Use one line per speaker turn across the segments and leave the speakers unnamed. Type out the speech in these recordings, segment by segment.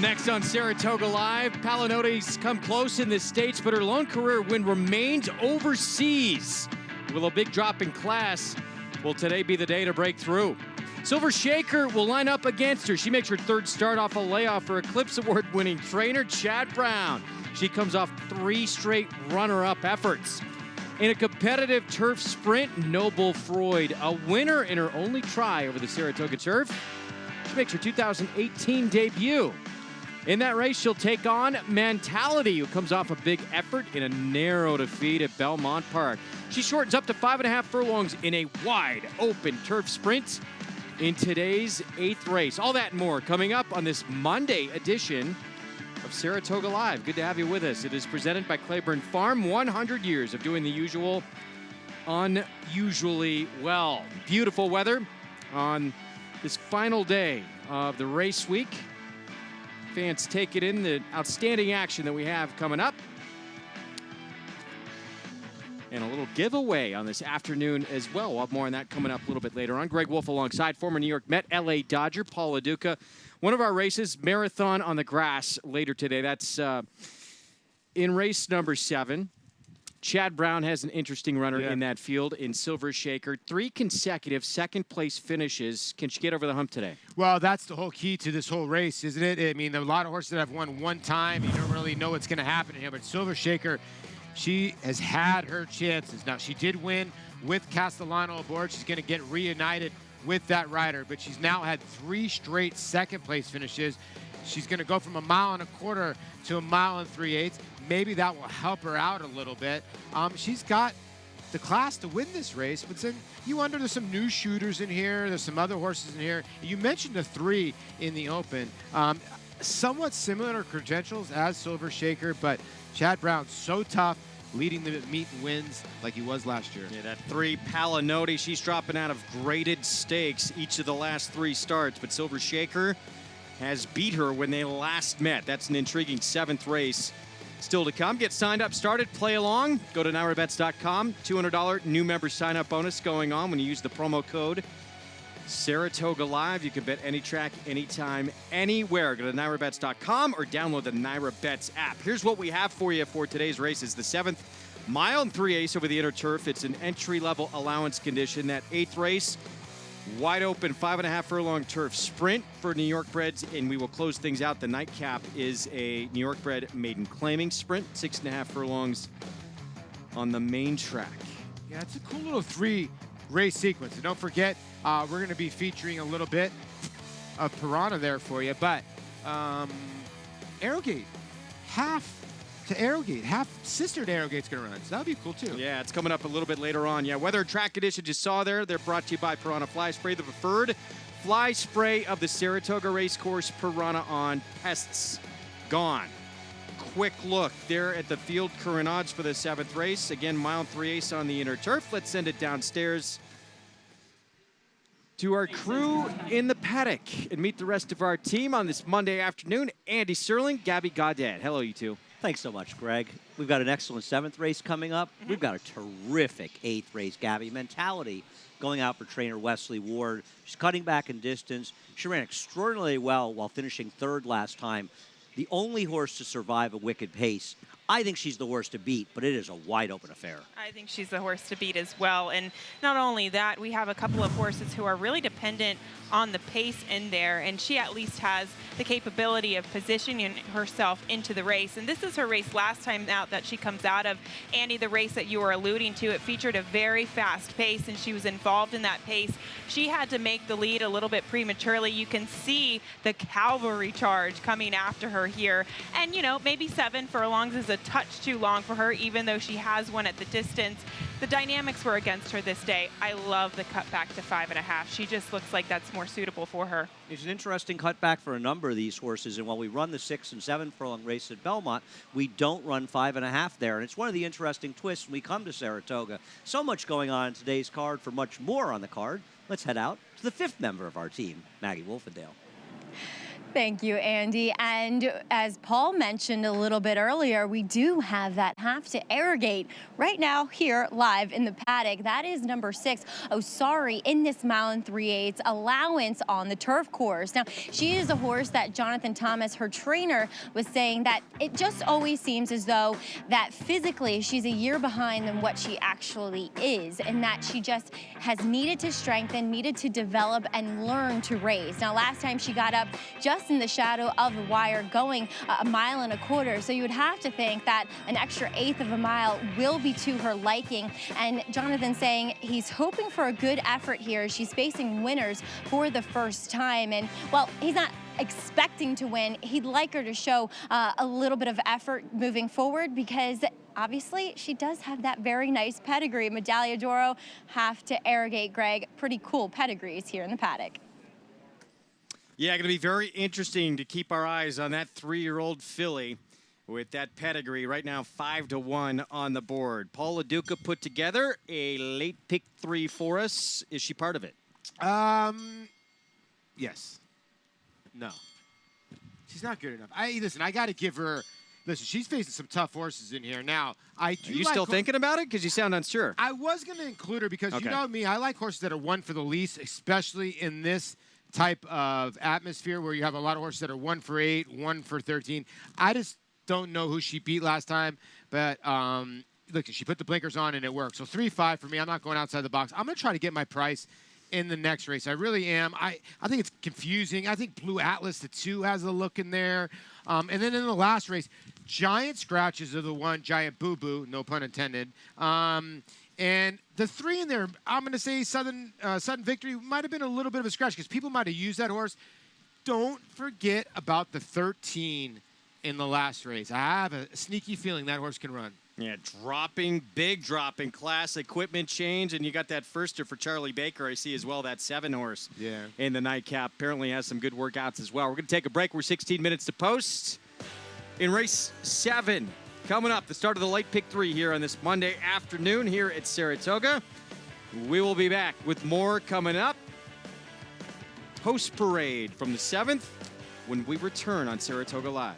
Next on Saratoga Live, Palinote's come close in the States, but her lone career win remains overseas. Will a big drop in class? Will today be the day to break through? Silver Shaker will line up against her. She makes her third start off a layoff for Eclipse Award-winning trainer Chad Brown. She comes off 3 straight runner-up efforts. In a competitive turf sprint, Noble Freud, a winner in her only try over the Saratoga turf. She makes her 2018 debut. In that race, she'll take on Mentality, who comes off a big effort in a narrow defeat at Belmont Park. She shortens up to 5.5 furlongs in a wide-open turf sprint in today's 8th race. All that and more coming up on this Monday edition of Saratoga Live. Good to have you with us. It is presented by Claiborne Farm. 100 years of doing the usual unusually well. Beautiful weather on this final day of the race week. Fans take it in, the outstanding action that we have coming up. And a little giveaway on this afternoon as well. We'll have more on that coming up a little bit later on. Greg Wolf alongside former New York Met, LA Dodger, Paul LaDuca. One of our races, Marathon on the Grass, later today. That's in race number 7. Chad Brown has an interesting runner in that field in Silver Shaker. 3 consecutive second-place finishes. Can she get over the hump today?
Well, that's the whole key to this whole race, isn't it? I mean, there are a lot of horses that have won one time. You don't really know what's going to happen here. But Silver Shaker, she has had her chances. Now, she did win with Castellano aboard. She's going to get reunited with that rider. But she's now had 3 straight second-place finishes. She's going to go from 1.25 miles to 1 3/8 miles. Maybe that will help her out a little bit. She's got the class to win this race, but then you wonder, there's some new shooters in here. There's some other horses in here. You mentioned the 3 in the Open. Somewhat similar credentials as Silver Shaker, but Chad Brown, so tough, leading the meet and wins like he was last year.
Yeah, that 3 Palinote, she's dropping out of graded stakes each of the last 3 starts, but Silver Shaker has beat her when they last met. That's an intriguing 7th race still to come. Get signed up, started, play along. Go to NYRABets.com. $200 new member sign-up bonus going on when you use the promo code Saratoga Live. You can bet any track, anytime, anywhere. Go to NYRABets.com or download the NYRABets app. Here's what we have for you for today's races. The 7th mile and 3/8 over the inner turf. It's an entry-level allowance condition. That 8th race, wide open 5.5 furlong turf sprint for New York breds, and we will close things out. The Nightcap is a New York bred maiden claiming sprint, 6.5 furlongs on the main track.
Yeah, it's a cool little 3 race sequence. And don't forget, we're going to be featuring a little bit of Piranha there for you, but Arrogate, half to Arrogate, half sister to Arrogate's going to run, so that'll be cool too.
Yeah, it's coming up a little bit later on. Yeah, weather and track conditions you saw there, they're brought to you by Piranha Fly Spray, the preferred fly spray of the Saratoga Racecourse. Piranha on, pests gone. Quick look there at the field current odds for the 7th race. Again, 1 3/8 on the inner turf. Let's send it downstairs to our crew in the paddock and meet the rest of our team on this Monday afternoon. Andy Serling, Gabby Gaudet. Hello, you two.
Thanks so much, Greg. We've got an excellent 7th race coming up. We've got a terrific 8th race, Gabby. Mentality going out for trainer Wesley Ward. She's cutting back in distance. She ran extraordinarily well while finishing 3rd last time. The only horse to survive a wicked pace. I think she's the horse to beat, but it is a wide-open affair.
I think she's the horse to beat as well. And not only that, we have a couple of horses who are really dependent on the pace in there, and she at least has the capability of positioning herself into the race. And this is her race last time out that she comes out of. Andy, the race that you were alluding to, it featured a very fast pace, and she was involved in that pace. She had to make the lead a little bit prematurely. You can see the cavalry charge coming after her here. And, you know, maybe 7 furlongs is a touch too long for her, even though she has one at the distance. The dynamics were against her this day. I love the cut back to 5.5. She just looks like that's more suitable for her.
It's an interesting cutback for a number of these horses, and while we run the 6 and 7 furlong race at Belmont, we don't run 5.5 there, and it's one of the interesting twists when we come to Saratoga. So much going on in today's card. For much more on the card, let's head out to the 5th member of our team, Maggie Wolfendale.
Thank you, Andy. And as Paul mentioned a little bit earlier, we do have that half to Arrogate right now here live in the paddock. That is number 6, Osari, in this mile and 3/8 allowance on the turf course. Now, she is a horse that Jonathan Thomas, her trainer, was saying that it just always seems as though that physically she's a year behind than what she actually is, and that she just has needed to strengthen, needed to develop and learn to race. Now, last time she got up just in the shadow of the wire, going a mile and a quarter. So you would have to think that an extra 1/8 of a mile will be to her liking. And Jonathan saying he's hoping for a good effort here. She's facing winners for the first time. And well, he's not expecting to win. He'd like her to show a little bit of effort moving forward, because obviously she does have that very nice pedigree. Medaglia d'Oro, half to Arrogate, Greg. Pretty cool pedigrees here in the paddock.
Yeah, going to be very interesting to keep our eyes on that 3-year-old filly with that pedigree. Right now, 5-1 on the board. Paul LaDuca put together a late pick 3 for us. Is she part of it?
Yes. No. She's not good enough. Listen, I got to give her. Listen, she's facing some tough horses in here. Now, I do.
Are you still thinking about it? Because you sound unsure.
I was going to include her because you know me. I like horses that are 1 for the least, especially in this type of atmosphere where you have a lot of horses that are 1 for 8, 1 for 13. I just don't know who she beat last time, but look, she put the blinkers on and it worked. So 3-5 for me. I'm not going outside the box. I'm going to try to get my price in the next race. I really am. I think it's confusing. I think Blue Atlas, the 2, has a look in there. And then in the last race, Giant Scratches are the 1, Giant Boo Boo, no pun intended. And the 3 in there, I'm going to say Sudden Victory might have been a little bit of a scratch because people might have used that horse. Don't forget about the 13 in the last race. I have a sneaky feeling that horse can run.
Yeah, big drop in class, equipment change, and you got that firster for Charlie Baker, I see as well, that 7 horse in the Nightcap. Apparently has some good workouts as well. We're going to take a break. We're 16 minutes to post. In race 7, coming up, the start of the late pick 3 here on this Monday afternoon here at Saratoga. We will be back with more coming up. Post parade from the 7th when we return on Saratoga Live.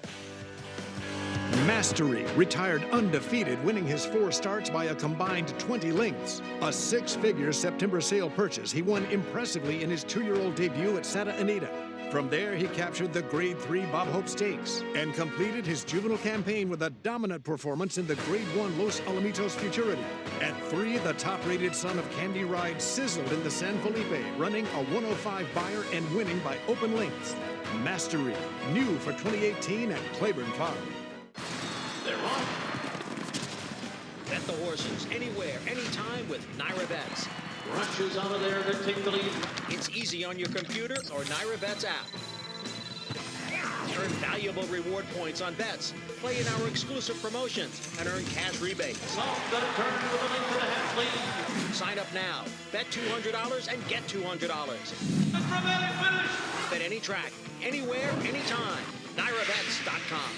Mastery retired undefeated, winning his 4 starts by a combined 20 lengths. A 6-figure September sale purchase, he won impressively in his 2-year-old debut at Santa Anita. From there, he captured the Grade 3 Bob Hope Stakes and completed his juvenile campaign with a dominant performance in the Grade 1 Los Alamitos Futurity. At 3, the top-rated son of Candy Ride sizzled in the San Felipe, running a 105 buyer and winning by open lengths. Mastery, new for 2018 at Claiborne Farm.
They're on. Bet the horses anywhere, anytime with Naira Bets. Rushes out of there to take the lead. It's easy on your computer or Naira Bets app. Earn valuable reward points on bets. Play in our exclusive promotions and earn cash rebates. Sign up now. Bet $200 and get $200. Bet any track, anywhere, anytime. NairaBets.com.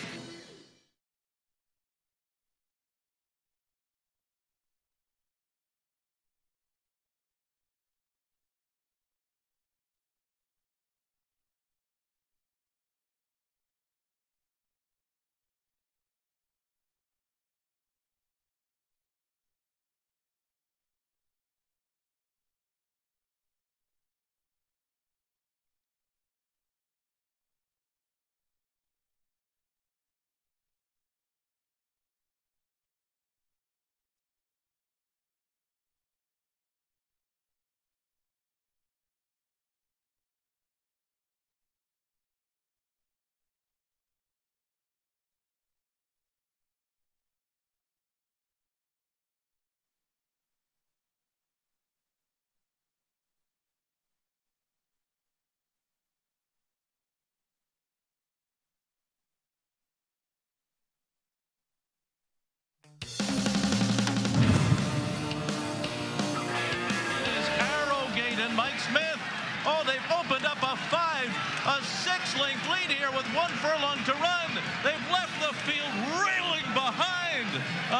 Is Arrogate and Mike Smith. Oh, they've opened up a 6-length lead here with 1 furlong to run. They've left the field railing behind.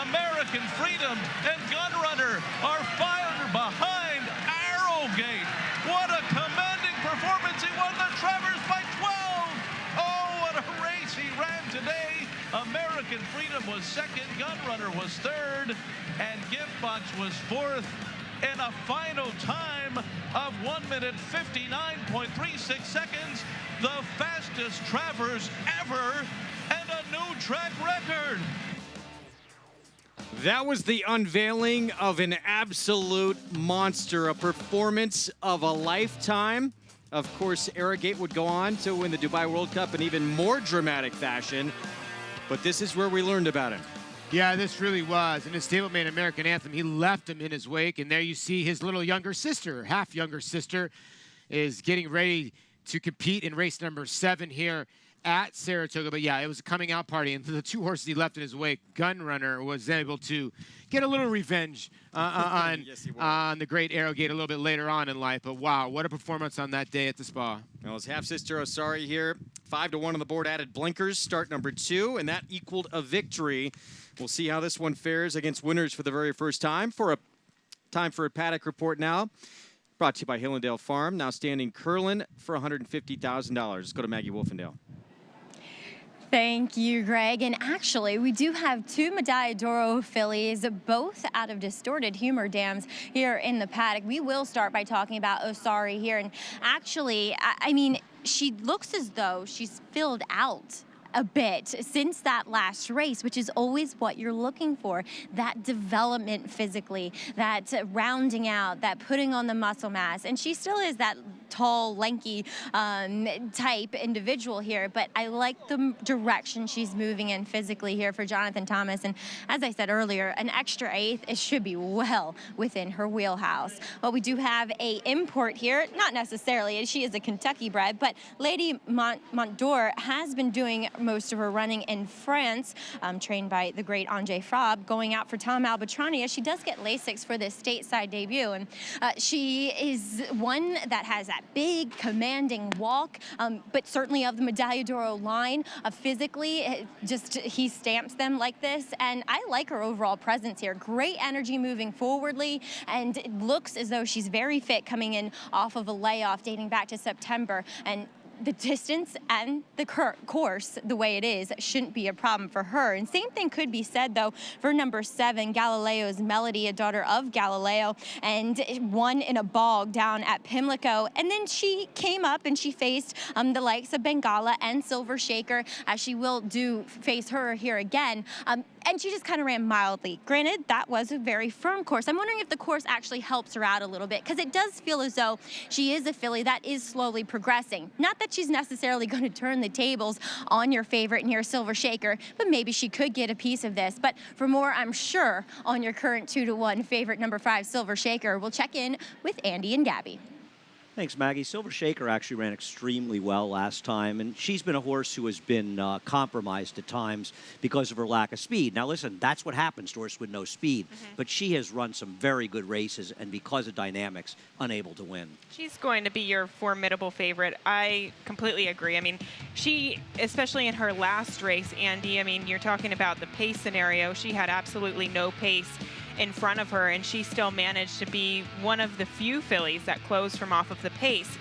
American Freedom and Gunrunner are fired behind Arrogate. What a commanding performance. He won the Travers by 12. American Freedom was second, Gunrunner was third, and Giftbox was fourth in a final time of 1 minute 59.36 seconds, the fastest Travers ever and a new track record.
That was the unveiling of an absolute monster, a performance of a lifetime. Of course, Arrogate would go on to win the Dubai World Cup in even more dramatic fashion, but this is where we learned about him.
Yeah, this really was. In his stablemate American Anthem, he left him in his wake, and there you see his little younger sister, half younger sister, is getting ready to compete in race number 7 here at Saratoga. But yeah, it was a coming out party, and the 2 horses he left in his wake, Gunrunner was able to get a little revenge on the great Arrogate a little bit later on in life. But wow, what a performance on that day at the Spa.
Well, his half-sister Osari here, 5-1 on the board, added blinkers, start number 2, and that equaled a victory. We'll see how this one fares against winners for the very first time. Time for a paddock report now. Brought to you by Hillendale Farm, now standing Curlin for $150,000. Let's go to Maggie Wolfendale.
Thank you, Greg. And actually, we do have 2 Medalla d'Oro fillies, both out of distorted humor dams here in the paddock. We will start by talking about Osari here. And actually, I mean, she looks as though she's filled out a bit since that last race, which is always what you're looking for. That development physically, that rounding out, that putting on the muscle mass. And she still is that tall, lanky type individual here, but I like the direction she's moving in physically here for Jonathan Thomas. And as I said earlier, an extra 8th, it should be well within her wheelhouse. Well, we do have a import here, not necessarily, she is a Kentucky bred, but Lady Montdor has been doing most of her running in France, trained by the great Andre Fraub, going out for Tom Albatrani, as she does get Lasix for this stateside debut. And she is one that has that big, commanding walk, but certainly of the Medalla d'Oro line, physically, just he stamps them like this. And I like her overall presence here. Great energy moving forwardly, and it looks as though she's very fit coming in off of a layoff dating back to September. And the distance and the course, the way it is, shouldn't be a problem for her. And same thing could be said, though, for number 7, Galileo's Melody, a daughter of Galileo, and won in a bog down at Pimlico. And then she came up and she faced the likes of Bengala and Silver Shaker, as she will face her here again. And she just kind of ran mildly. Granted, that was a very firm course. I'm wondering if the course actually helps her out a little bit, because it does feel as though she is a filly that is slowly progressing. Not that she's necessarily going to turn the tables on your favorite here, Silver Shaker, but maybe she could get a piece of this. But for more, I'm sure, on your current 2-1 favorite, number 5, Silver Shaker, we'll check in with Andy and Gabby.
Thanks, Maggie. Silver Shaker actually ran extremely well last time, and she's been a horse who has been compromised at times because of her lack of speed. Now, listen, that's what happens to a horse with no speed, but she has run some very good races, and because of dynamics, unable to win.
She's going to be your formidable favorite. I completely agree. I mean, she, especially in her last race, Andy, I mean, you're talking about the pace scenario. She had absolutely no pace in front of her, and she still managed to be one of the few fillies that closed from off of the pace.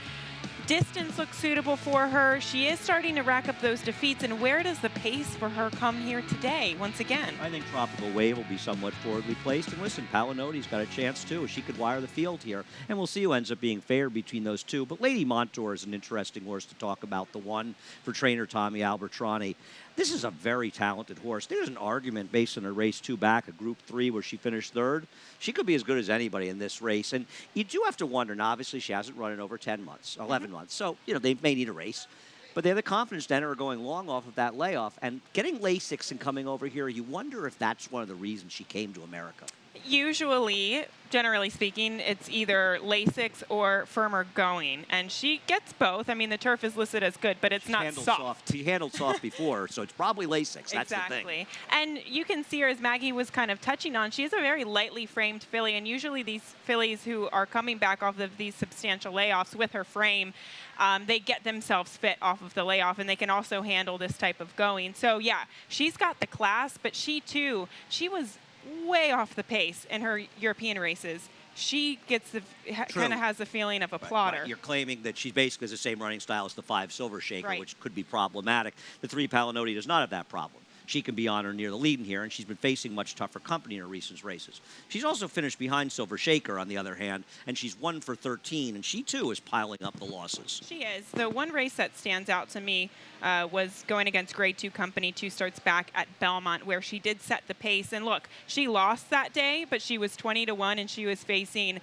Distance looks suitable for her. She is starting to rack up those defeats, and where does the pace for her come here today once again?
I think Tropical Wave will be somewhat forwardly placed, and listen, Palinodi's got a chance too. She could wire the field here, and we'll see who ends up being fair between those two. But Lady Montour is an interesting horse to talk about, the one for trainer Tommy Albertrani. This is a very talented horse. There's an argument based on her race 2 back, a Group 3 where she finished 3rd. She could be as good as anybody in this race. And you do have to wonder, and obviously she hasn't run in over 10 months, 11 months. So, you know, they may need a race. But they have the confidence to enter going long off of that layoff. And getting Lasix and coming over here, you wonder if that's one of the reasons she came to America.
Usually, generally speaking, it's either Lasix or firmer going, and she gets both. I mean, the turf is listed as good, but it's not soft.
She handled soft before, so it's probably Lasix. That's
exactly.
The thing.
And you can see her, as Maggie was kind of touching on, she is a very lightly framed filly, and usually these fillies who are coming back off of these substantial layoffs with her frame, they get themselves fit off of the layoff, and they can also handle this type of going. So, yeah, she's got the class, but she was way off the pace in her European races. She gets the kind of has the feeling of a plotter.
Right. You're claiming that she basically has the same running style as the 5 Silver Shaker, which could be problematic. The 3 Palinodi does not have that problem. she can be on or near the lead in here, and she's been facing much tougher company in her recent races. She's also finished behind Silver Shaker, on the other hand, and she's 1 for 13, and she too is piling up the losses.
She is. The one race that stands out to me was going against Grade 2 Company 2 starts back at Belmont, where she did set the pace. And look, she lost that day, but she was 20-1, and she was facing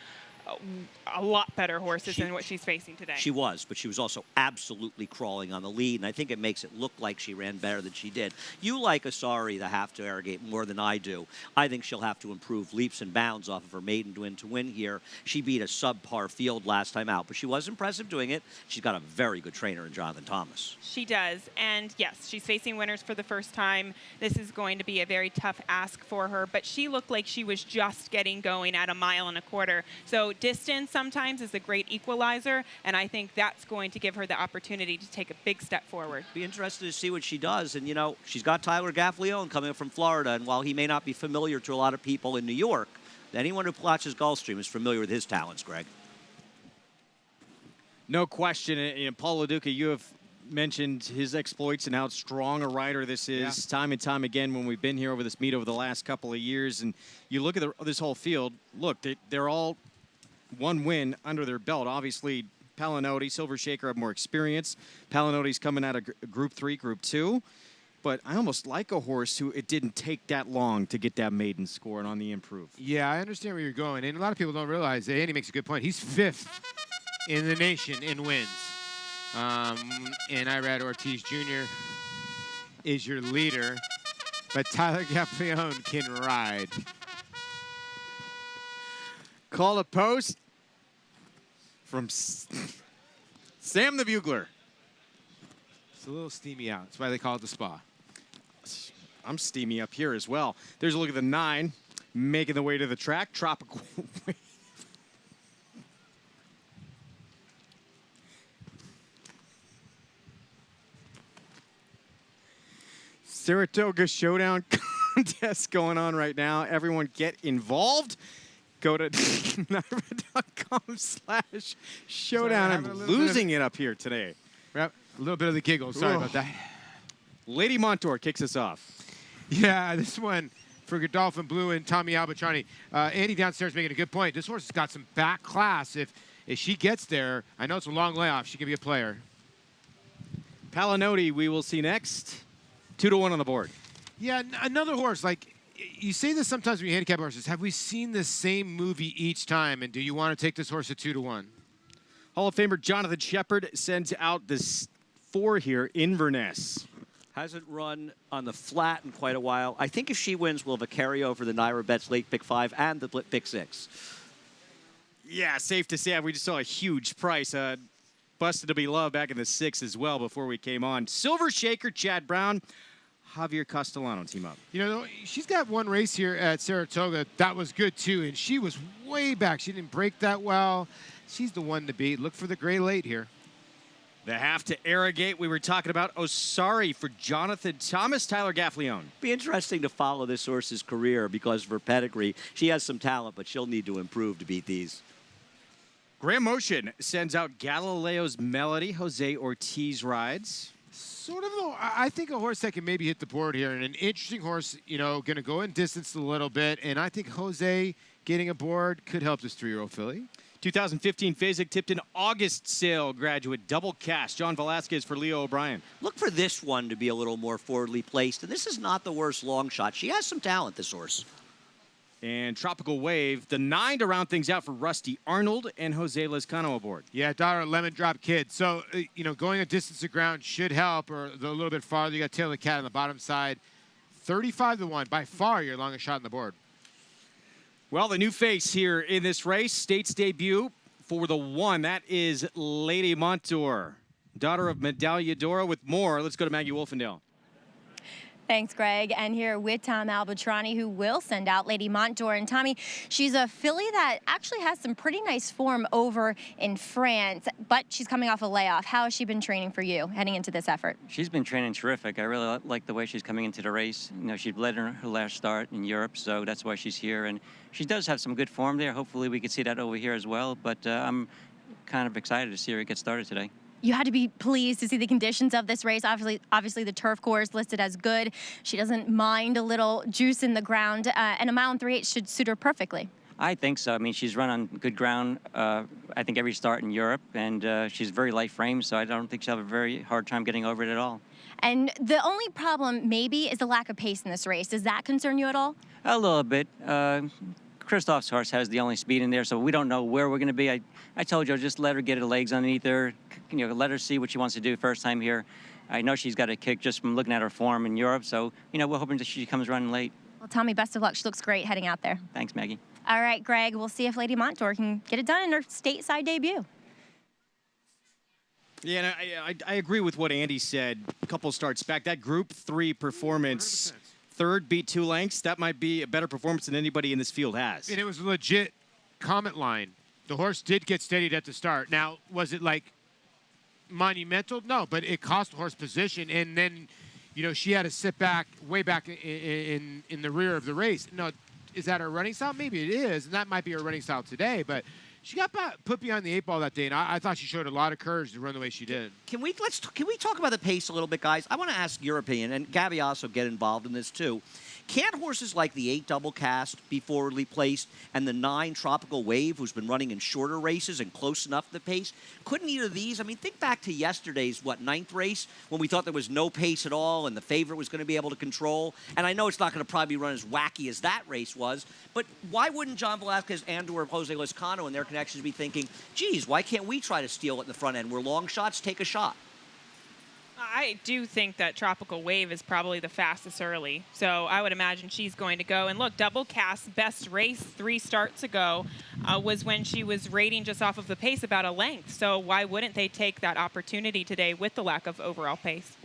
a lot better horses than what she's facing today.
She was, but she was also absolutely crawling on the lead, and I think it makes it look like she ran better than she did. You like Asari, the half to Arrogate, more than I do. I think she'll have to improve leaps and bounds off of her maiden to win here. She beat a subpar field last time out, but she was impressive doing it. She's got a very good trainer in Jonathan Thomas.
She does, and yes, she's facing winners for the first time. This is going to be a very tough ask for her, but she looked like she was just getting going at 1.25 miles. So distance sometimes is a great equalizer, and I think that's going to give her the opportunity to take a big step forward.
Be interested to see what she does. And, you know, she's got Tyler Gaffalione coming up from Florida, and while he may not be familiar to a lot of people in New York, anyone who watches Gulfstream is familiar with his talents, Greg.
No question. And Paul LaDuca, you have mentioned his exploits and how strong a rider this is time and time again when we've been here over this meet over the last couple of years. And you look at this whole field, look, they're all one win under their belt. Obviously, Palinotti, Silver Shaker have more experience. Palinotti's coming out of Group 3, Group 2. But I almost like a horse who it didn't take that long to get that maiden score and on the improve.
Yeah, I understand where you're going. And a lot of people don't realize that Andy makes a good point. He's 5th in the nation in wins. And Irad Ortiz Jr. is your leader. But Tyler Gaffalione can ride.
Call a post from Sam the Bugler.
It's a little steamy out. That's why they call it the spa.
I'm steamy up here as well. There's a look at the 9 making the way to the track. Tropical Wave. Saratoga Showdown contest going on right now. Everyone get involved. Go to NYRA.com/showdown. I'm losing it up here today.
Yep, a little bit of the giggle. Sorry about that.
Lady Montour kicks us off.
Yeah, this one for Godolphin Blue and Tommy Albatrani. Andy downstairs making a good point. This horse has got some back class. If she gets there, I know it's a long layoff. She can be a player.
Palinotti, we will see next. 2-1 on the board.
Yeah, another horse like. You say this sometimes when you handicap horses. Have we seen the same movie each time? And do you want to take this horse at 2-1?
Hall of Famer Jonathan Shepard sends out this 4 here, Inverness.
Hasn't run on the flat in quite a while. I think if she wins, we'll have a carryover the Naira Bets late pick 5 and the pick 6.
Yeah, safe to say we just saw a huge price. Busted to be loved back in the 6 as well before we came on. Silver Shaker, Chad Brown. Javier Castellano team up.
You know, she's got one race here at Saratoga that was good too, and she was way back. She didn't break that well. She's the one to beat. Look for the gray late here.
The half to Arrogate. We were talking about Osari for Jonathan Thomas, Tyler Gaffalione.
Be interesting to follow this horse's career because of her pedigree. She has some talent, but she'll need to improve to beat these.
Graham Motion sends out Galileo's Melody. Jose Ortiz rides.
Sort of, though, I think a horse that can maybe hit the board here, and an interesting horse, you know, going to go in distance a little bit, and I think Jose getting aboard could help this 3-year-old filly.
2015 Fasig-Tipton August sale graduate, double cast, John Velasquez for Leo O'Brien.
Look for this one to be a little more forwardly placed, and this is not the worst long shot. She has some talent, this horse.
And Tropical Wave, the 9 to round things out for Rusty Arnold and Jose Lezcano aboard.
Yeah, daughter Lemon Drop Kid. So, you know, going a distance of ground should help, or a little bit farther. You got Taylor Cat on the bottom side. 35-1, by far your longest shot on the board.
Well, the new face here in this race, State's debut for the 1. That is Lady Montour, daughter of Medaglia d'Oro. With more, let's go to Maggie Wolfendale.
Thanks, Greg. And here with Tom Albatrani, who will send out Lady Montour. And Tommy, she's a filly that actually has some pretty nice form over in France, but she's coming off a layoff. How has she been training for you heading into this effort?
She's been training terrific. I really like the way she's coming into the race. You know, she led her last start in Europe, so that's why she's here. And she does have some good form there. Hopefully we could see that over here as well. But I'm kind of excited to see her get started today.
You had to be pleased to see the conditions of this race. Obviously the turf course listed as good. She doesn't mind a little juice in the ground, and a mile and 3/8 should suit her perfectly.
I think so. I mean, she's run on good ground, I think, every start in Europe, and she's very light framed, so I don't think she'll have a very hard time getting over it at all.
And the only problem maybe is the lack of pace in this race. Does that concern you at all?
A little bit. Christoph's horse has the only speed in there, so we don't know where we're going to be. I told you, just let her get her legs underneath her, let her see what she wants to do first time here. I know she's got a kick just from looking at her form in Europe, so, we're hoping that she comes running late.
Well, Tommy, best of luck. She looks great heading out there.
Thanks, Maggie.
All right, Greg, we'll see if Lady Montour can get it done in her stateside debut.
Yeah, I agree with what Andy said. A couple starts back. That Group 3 performance,
100%.
third, beat 2 lengths. That might be a better performance than anybody in this field has.
And it was a legit comment line. The horse did get steadied at the start. Now, was it like monumental? No, but it cost the horse position. And then, she had to sit back, way back in the rear of the race. No, is that her running style? Maybe it is, and that might be her running style today. But she got put behind the 8 ball that day, and I thought she showed a lot of courage to run the way she did.
Can we talk about the pace a little bit, guys? I want to ask your opinion, and Gabby also get involved in this too. Can't horses like the 8 double cast be forwardly placed and the 9 tropical wave, who's been running in shorter races and close enough to the pace, couldn't either of these? I mean, think back to yesterday's 9th race when we thought there was no pace at all and the favorite was going to be able to control. And I know it's not going to probably run as wacky as that race was, but why wouldn't John Velazquez and or Jose Lezcano and their connections be thinking, geez, why can't we try to steal it in the front end? We're long shots, take a shot.
I do think that Tropical Wave is probably the fastest early. So I would imagine she's going to go. And look, Double Cast's best race 3 starts ago was when she was rating just off of the pace about a length. So why wouldn't they take that opportunity today with the lack of overall pace?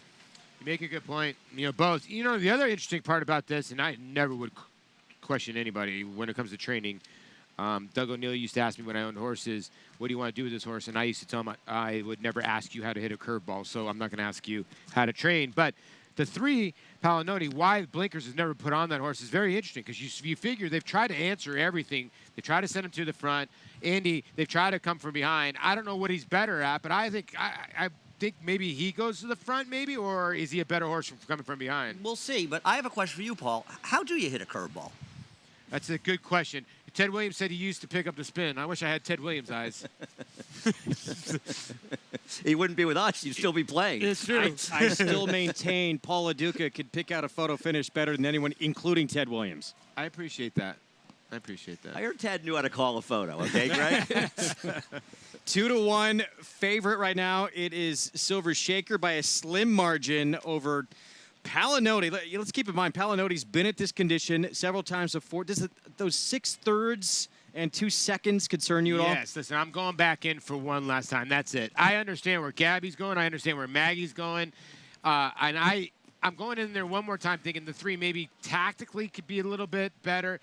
You make a good point. Both. The other interesting part about this, and I never would question anybody when it comes to training, Doug O'Neill used to ask me when I owned horses, what do you want to do with this horse? And I used to tell him I would never ask you how to hit a curveball, so I'm not going to ask you how to train. But the 3, Palinodi, why blinkers is never put on that horse is very interesting because you figure they've tried to answer everything. They try to send him to the front. Andy, they've tried to come from behind. I don't know what he's better at, but I think maybe he goes to the front, maybe, or is he a better horse from coming from behind?
We'll see, but I have a question for you, Paul. How do you hit a curveball?
That's a good question. Ted Williams said he used to pick up the spin. I wish I had Ted Williams' eyes.
He wouldn't be with us. You'd still be playing.
It's true.
I still maintain Paul LaDuca could pick out a photo finish better than anyone, including Ted Williams.
I appreciate that.
I heard Ted knew how to call a photo, okay, Greg?
2-1 favorite right now. It is Silver Shaker by a slim margin over Palinodi. Let's keep in mind, Palinodi's been at this condition several times before. Does those 6/3 and 2 seconds concern you at all?
Yes, listen, I'm going back in for one last time. That's it. I understand where Gabby's going. I understand where Maggie's going. And I'm going in there one more time thinking the 3 maybe tactically could be a little bit better.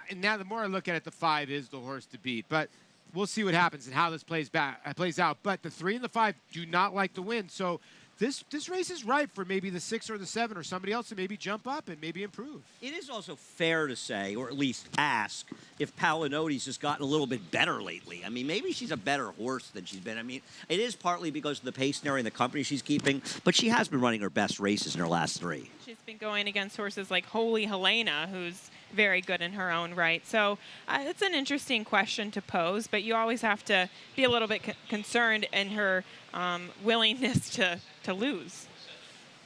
And now the more I look at it, the 5 is the horse to beat. But we'll see what happens and how this plays out. But the 3 and the 5 do not like to win. So this race is ripe for maybe the 6 or the 7 or somebody else to maybe jump up and maybe improve.
It is also fair to say, or at least ask, if Palinodi's has gotten a little bit better lately. I mean, maybe she's a better horse than she's been. I mean, it is partly because of the pace narrowing and the company she's keeping, but she has been running her best races in her last 3.
She's been going against horses like Holy Helena, who's very good in her own right. So it's an interesting question to pose, but you always have to be a little bit concerned in her willingness to lose.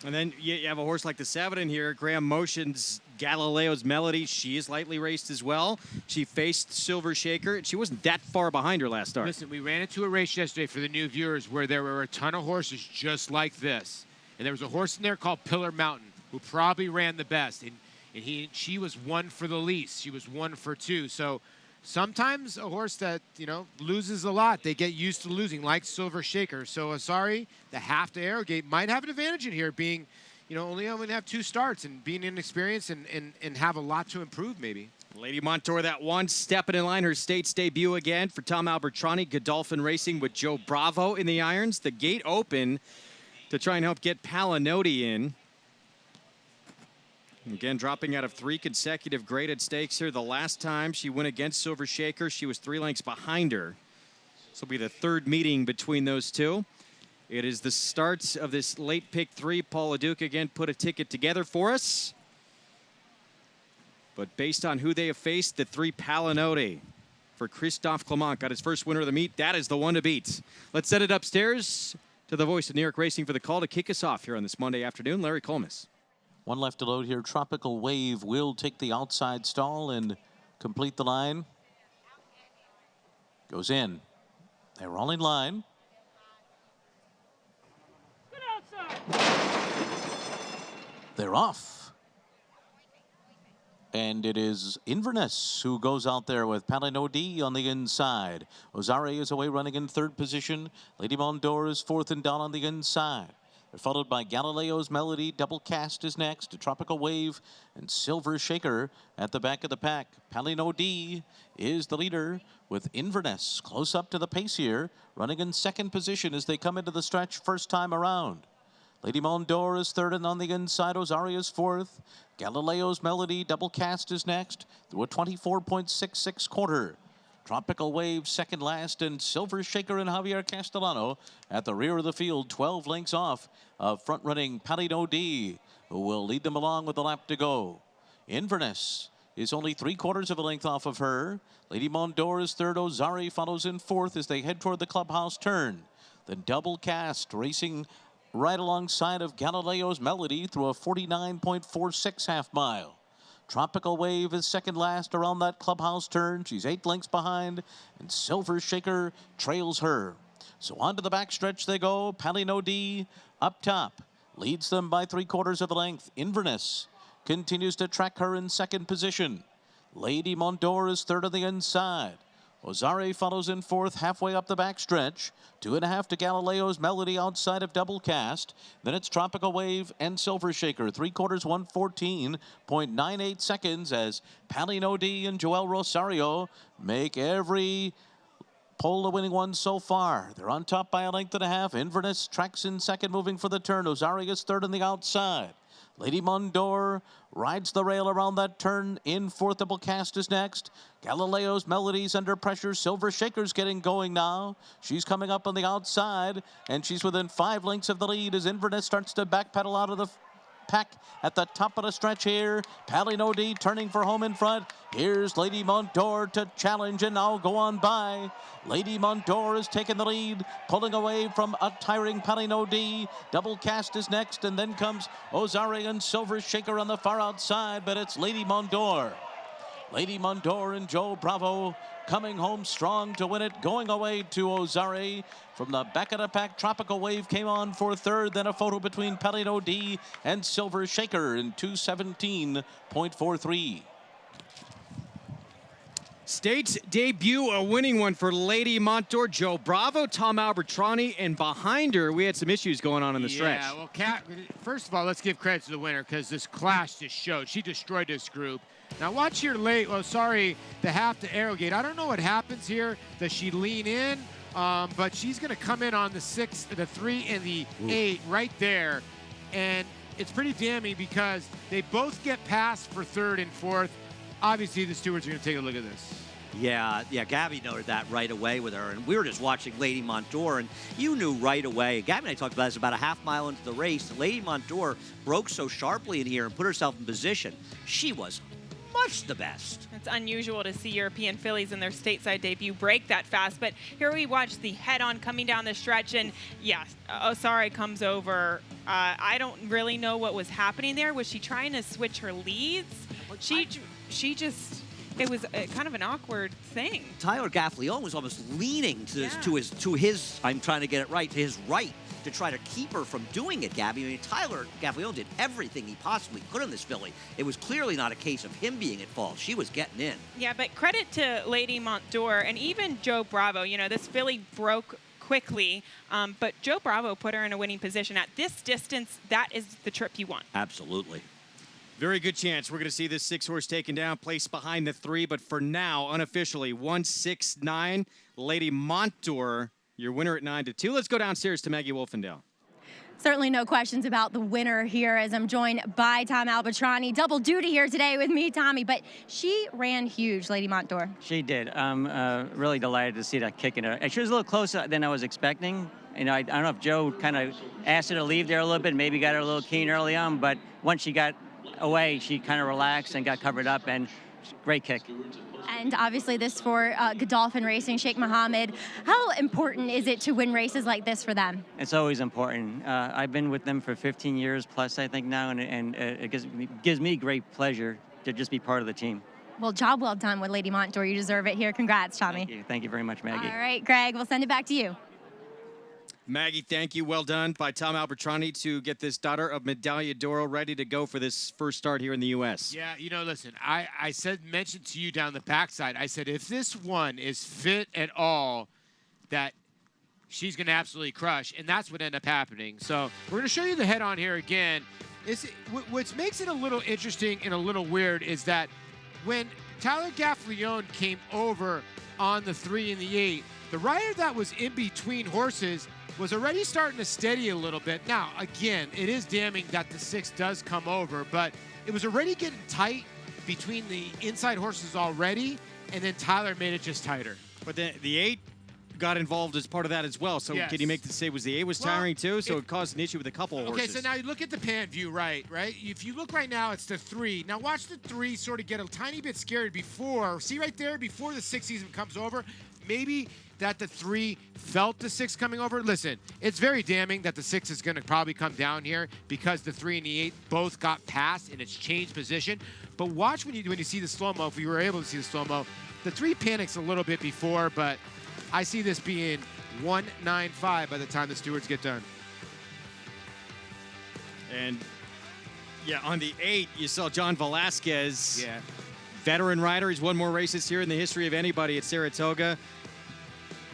And then you have a horse like the 7 in here, Graham Motion's Galileo's Melody. She is lightly raced as well. She faced Silver Shaker, and she wasn't that far behind her last start.
Listen, we ran into a race yesterday for the new viewers where there were a ton of horses just like this. And there was a horse in there called Pillar Mountain who probably ran the best. And she was 1 for the least. She was 1 for 2. So sometimes a horse that, loses a lot, they get used to losing, like Silver Shaker. So Asari, the half to Arrogate, might have an advantage in here being, only going to have 2 starts and being inexperienced and have a lot to improve maybe.
Lady Montour, that 1 stepping in line, her state's debut again for Tom Albertrani, Godolphin Racing with Joe Bravo in the irons. The gate open to try and help get Palinodi in. Again, dropping out of 3 consecutive graded stakes here. The last time she went against Silver Shaker, she was 3 lengths behind her. This will be the third meeting between those two. It is the start of this late pick 3. Paul LaDuca again put a ticket together for us. But based on who they have faced, the 3 Palinodi for Christophe Clement got his first winner of the meet. That is the one to beat. Let's set it upstairs to the voice of New York Racing for the call to kick us off here on this Monday afternoon, Larry Colmes.
One left to load here. Tropical Wave will take the outside stall and complete the line. Goes in. They're all in line. They're off. And it is Inverness who goes out there with Palinodi on the inside. Ozare is away running in third position. Lady Mondor is fourth and down on the inside. They're followed by Galileo's Melody. Double Cast is next. A Tropical Wave and Silver Shaker at the back of the pack. Palinodi is the leader with Inverness close up to the pace here. Running in second position as they come into the stretch first time around. Lady Mondor is third and on the inside. Ozari is fourth. Galileo's Melody. Double Cast is next through a 24.66 quarter. Tropical Wave second last, and Silver Shaker and Javier Castellano at the rear of the field, 12 lengths off of front-running Palinodi, who will lead them along with a lap to go. Inverness is only 3/4 of a length off of her. Lady Mondor is third. Ozari follows in fourth as they head toward the clubhouse turn. Then Double Cast racing right alongside of Galileo's Melody through a 49.46 half mile. Tropical Wave is second last around that clubhouse turn. She's 8 lengths behind, and Silver Shaker trails her. So on to the backstretch they go. Palinodi up top leads them by 3/4 of a length. Inverness continues to track her in second position. Lady Mondor is third on the inside. Ozare follows in fourth halfway up the backstretch. 2.5 to Galileo's Melody outside of Double Cast. Then it's Tropical Wave and Silver Shaker. 3/4, 1:14.98 seconds as Palinodi and Joel Rosario make every pole the winning one so far. They're on top by a length and a half. Inverness tracks in second, moving for the turn. Ozari is third on the outside. Lady Mondor rides the rail around that turn. In fourth, Double Cast is next. Galileo's Melody's under pressure. Silver Shaker's getting going now. She's coming up on the outside, and she's within 5 lengths of the lead as Inverness starts to backpedal out of the pack at the top of the stretch here. Palinodi turning for home in front. Here's Lady Mondor to challenge and now go on by. Lady Mondor has taken the lead, pulling away from a tiring Palinodi. Double Cast is next, and then comes Ozari and Silver Shaker on the far outside, but it's Lady Mondor. Lady Mondor and Joe Bravo coming home strong to win it, going away to Ozari. From the back of the pack, Tropical Wave came on for third, then a photo between Palinodi and Silver Shaker in 2:17.43.
State's debut, a winning one for Lady Mondor, Joe Bravo, Tom Albertrani, and behind her, we had some issues going on in the stretch.
Yeah, well, first of all, let's give credit to the winner because this clash just showed. She destroyed this group. Now watch your the half to Arrogate. I don't know what happens here. Does she lean in? But she's going to come in on the 6, the 3, and the 8 right there. And it's pretty damning because they both get passed for third and fourth. Obviously, the stewards are going to take a look at this.
Yeah, Gabby noted that right away with her, and we were just watching Lady Mondor, and you knew right away. Gabby and I talked about this about a half mile into the race. Lady Mondor broke so sharply in here and put herself in position. She was much the best.
It's unusual to see European fillies in their stateside debut break that fast, but here we watch the head-on coming down the stretch, and yeah, Osari comes over. I don't really know what was happening there. Was she trying to switch her leads? She just, it was kind of an awkward thing.
Tyler Gaffleone was almost leaning to his, I'm trying to get it right, to his right to try to keep her from doing it, Gabby. I mean, Tyler Gaffleone did everything he possibly could in this filly. It was clearly not a case of him being at fault. She was getting in. Yeah,
but credit to Lady Mondor and even Joe Bravo. You know, this filly broke quickly, but Joe Bravo put her in a winning position. At this distance, that is the trip you want.
Absolutely.
Very good chance we're going to see this 6-horse taken down, placed behind the 3. But for now, unofficially, 169. Lady Mondor, your winner at 9-2. Let's go downstairs to Maggie Wolfendale.
Certainly no questions about the winner here, as I'm joined by Tom Albertrani. Double duty here today with me, Tommy, but she ran huge, Lady Montour.
She did. I'm really delighted to see that kick in her. And she was a little closer than I was expecting. You know, I don't know if Joe kind of asked her to leave there a little bit, maybe got her a little keen early on, but once she got away, she kind of relaxed and got covered up, and great kick.
And obviously this for Godolphin Racing, Sheikh Mohammed. How important is it to win races like this for them?
It's always important. I've been with them for 15 years plus, I think now, and it gives me great pleasure to just be part of the team.
Well, job well done with Lady Montour. You deserve it here. Congrats, Tommy.
Thank you very much, Maggie.
All right, Greg, we'll send it back to you.
Maggie, thank you. Well done by Tom Albertrani to get this daughter of Medaglia d'Oro ready to go for this first start here in the U.S.
Yeah, you know, listen, I mentioned to you down the backside, I said, if this one is fit at all, that she's going to absolutely crush, and that's what ended up happening. So we're going to show you the head-on here again. What makes it a little interesting and a little weird is that when Tyler Gaffalione came over on the 3 and the 8, the rider that was in between horses was already starting to steady a little bit. Now, again, it is damning that the 6 does come over, but it was already getting tight between the inside horses already, and then Tyler made it just tighter.
But the 8 got involved as part of that as well. So
yes.
Can you make the say was the 8 was tiring too? So it caused an issue with a couple of horses.
Okay, so now you look at the pan view, right? If you look right now, it's the 3. Now watch the 3 sort of get a tiny bit scared before. See right there, before the 6 even comes over, maybe that the 3 felt the 6 coming over. Listen, it's very damning that the 6 is going to probably come down here because the 3 and the 8 both got past and it's changed position. But watch when you see the slow-mo, if you were able to see the slow-mo, the 3 panics a little bit before, but I see this being 195 by the time the stewards get done.
And yeah, on the 8, you saw John Velasquez.
Yeah.
Veteran rider. He's won more races here in the history of anybody at Saratoga.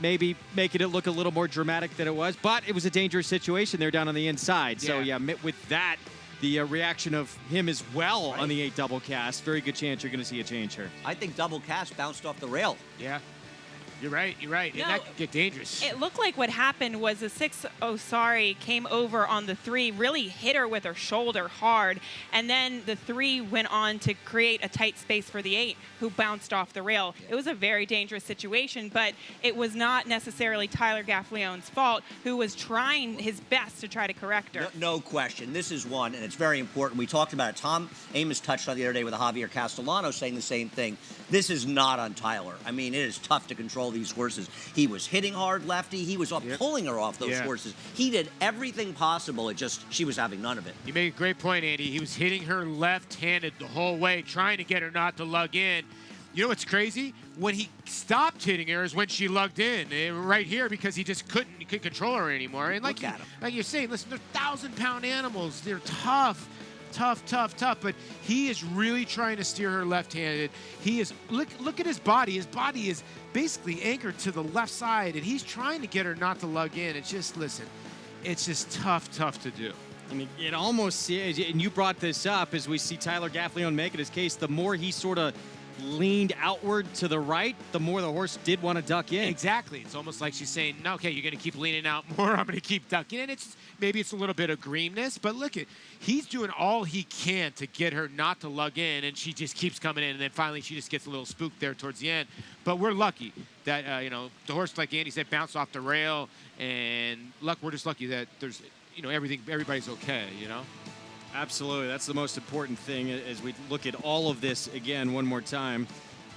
Maybe making it look a little more dramatic than it was, but it was a dangerous situation there down on the inside. So yeah, with that, the reaction of him as well on the 8 double cast, very good chance you're going to see a change here.
I think double cast bounced off the rail.
Yeah. You're right.
No,
and that could get dangerous.
It looked like what happened was the 6, Osari, came over on the 3, really hit her with her shoulder hard, and then the 3 went on to create a tight space for the 8, who bounced off the rail. It was a very dangerous situation, but it was not necessarily Tyler Gaffalione's fault, who was trying his best to try to correct her.
No question. This is one, and it's very important. We talked about it. Tom Amos touched on the other day with Javier Castellano saying the same thing. This is not on Tyler. I mean, it is tough to control these horses. He was hitting hard lefty. He was pulling her off those horses. He did everything possible. It just, she was having none of it.
You make a great point, Andy. He was hitting her left-handed the whole way, trying to get her not to lug in. You know what's crazy? When he stopped hitting her is when she lugged in, right here, because he just couldn't control her anymore. And like you're saying, listen, they're 1,000-pound animals. They're tough. But he is really trying to steer her left-handed. He is, look at his body. His body is basically anchored to the left side, and he's trying to get her not to lug in. It's just, listen, it's just tough to do.
I mean, it almost, and you brought this up, as we see Tyler Gaffalione making his case, the more he sort of leaned outward to the right, the more the horse did want to duck in.
Exactly. It's almost like she's saying, no, okay, you're going to keep leaning out more. I'm going to keep ducking in. Maybe it's a little bit of greenness, but look, he's doing all he can to get her not to lug in, and she just keeps coming in, and then finally she just gets a little spooked there towards the end. But we're lucky that, the horse, like Andy said, bounced off the rail, and we're just lucky that there's, everybody's okay,
Absolutely. That's the most important thing as we look at all of this again one more time.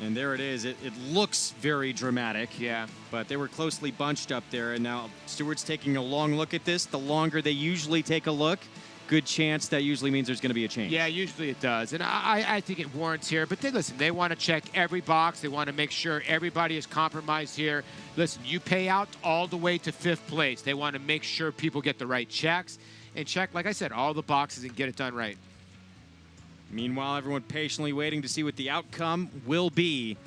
And there it is. It looks very dramatic.
Yeah.
But they were closely bunched up there. And now Stewards taking a long look at this. The longer they usually take a look, good chance that usually means there's going to be a change.
Yeah, usually it does. And I think it warrants here. But listen, they want to check every box. They want to make sure everybody is compromised here. Listen, you pay out all the way to 5th place. They want to make sure people get the right checks. And check, like I said, all the boxes and get it done right.
Meanwhile, everyone patiently waiting to see what the outcome will be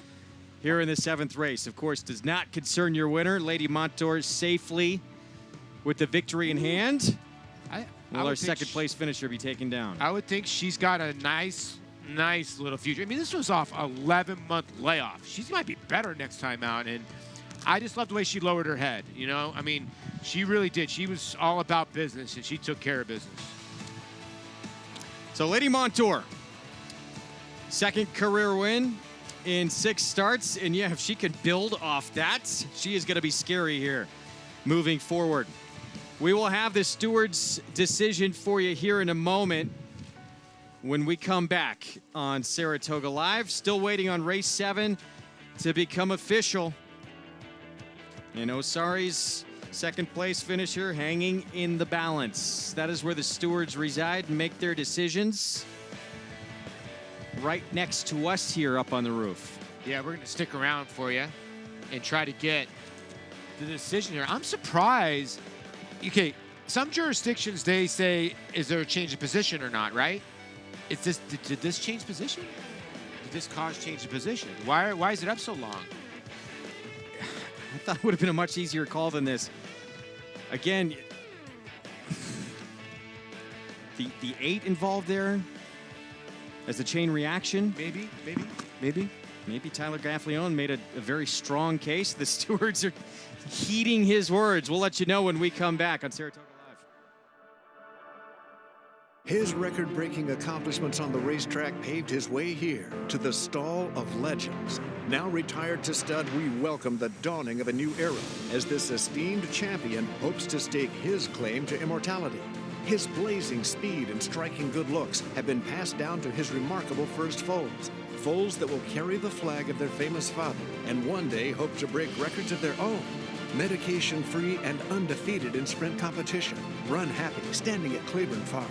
here in the 7th race. Of course, does not concern your winner. Lady Montour safely with the victory in hand. Will our second-place finisher be taken down?
I would think she's got a nice little future. I mean, this was off 11-month layoff. She might be better next time out. And I just love the way she lowered her head. I mean, She really did. She was all about business, and she took care of business.
So Lady Montour, second career win in 6 starts. And yeah, if she can build off that, she is going to be scary here moving forward. We will have the Stewards decision for you here in a moment when we come back on Saratoga Live. Still waiting on race 7 to become official. And Osari's second place finisher hanging in the balance. That is where the Stewards reside and make their decisions. Right next to us here up on the roof.
Yeah, we're going to stick around for you and try to get the decision here. I'm surprised. Okay, some jurisdictions, they say, is there a change of position or not, right? Did this change position? Did this cause change of position? Why is it up so long?
I thought it would have been a much easier call than this. Again, the 8 involved there as a chain reaction. Maybe Tyler Gaffleone made a very strong case. The Stewards are heeding his words. We'll let you know when we come back on Saratoga Live.
His record-breaking accomplishments on the racetrack paved his way here to the Stall of Legends. Now retired to stud, we welcome the dawning of a new era as this esteemed champion hopes to stake his claim to immortality. His blazing speed and striking good looks have been passed down to his remarkable first foals. Foals that will carry the flag of their famous father and one day hope to break records of their own. Medication-free and undefeated in sprint competition. Run happy, standing at Claiborne Farm.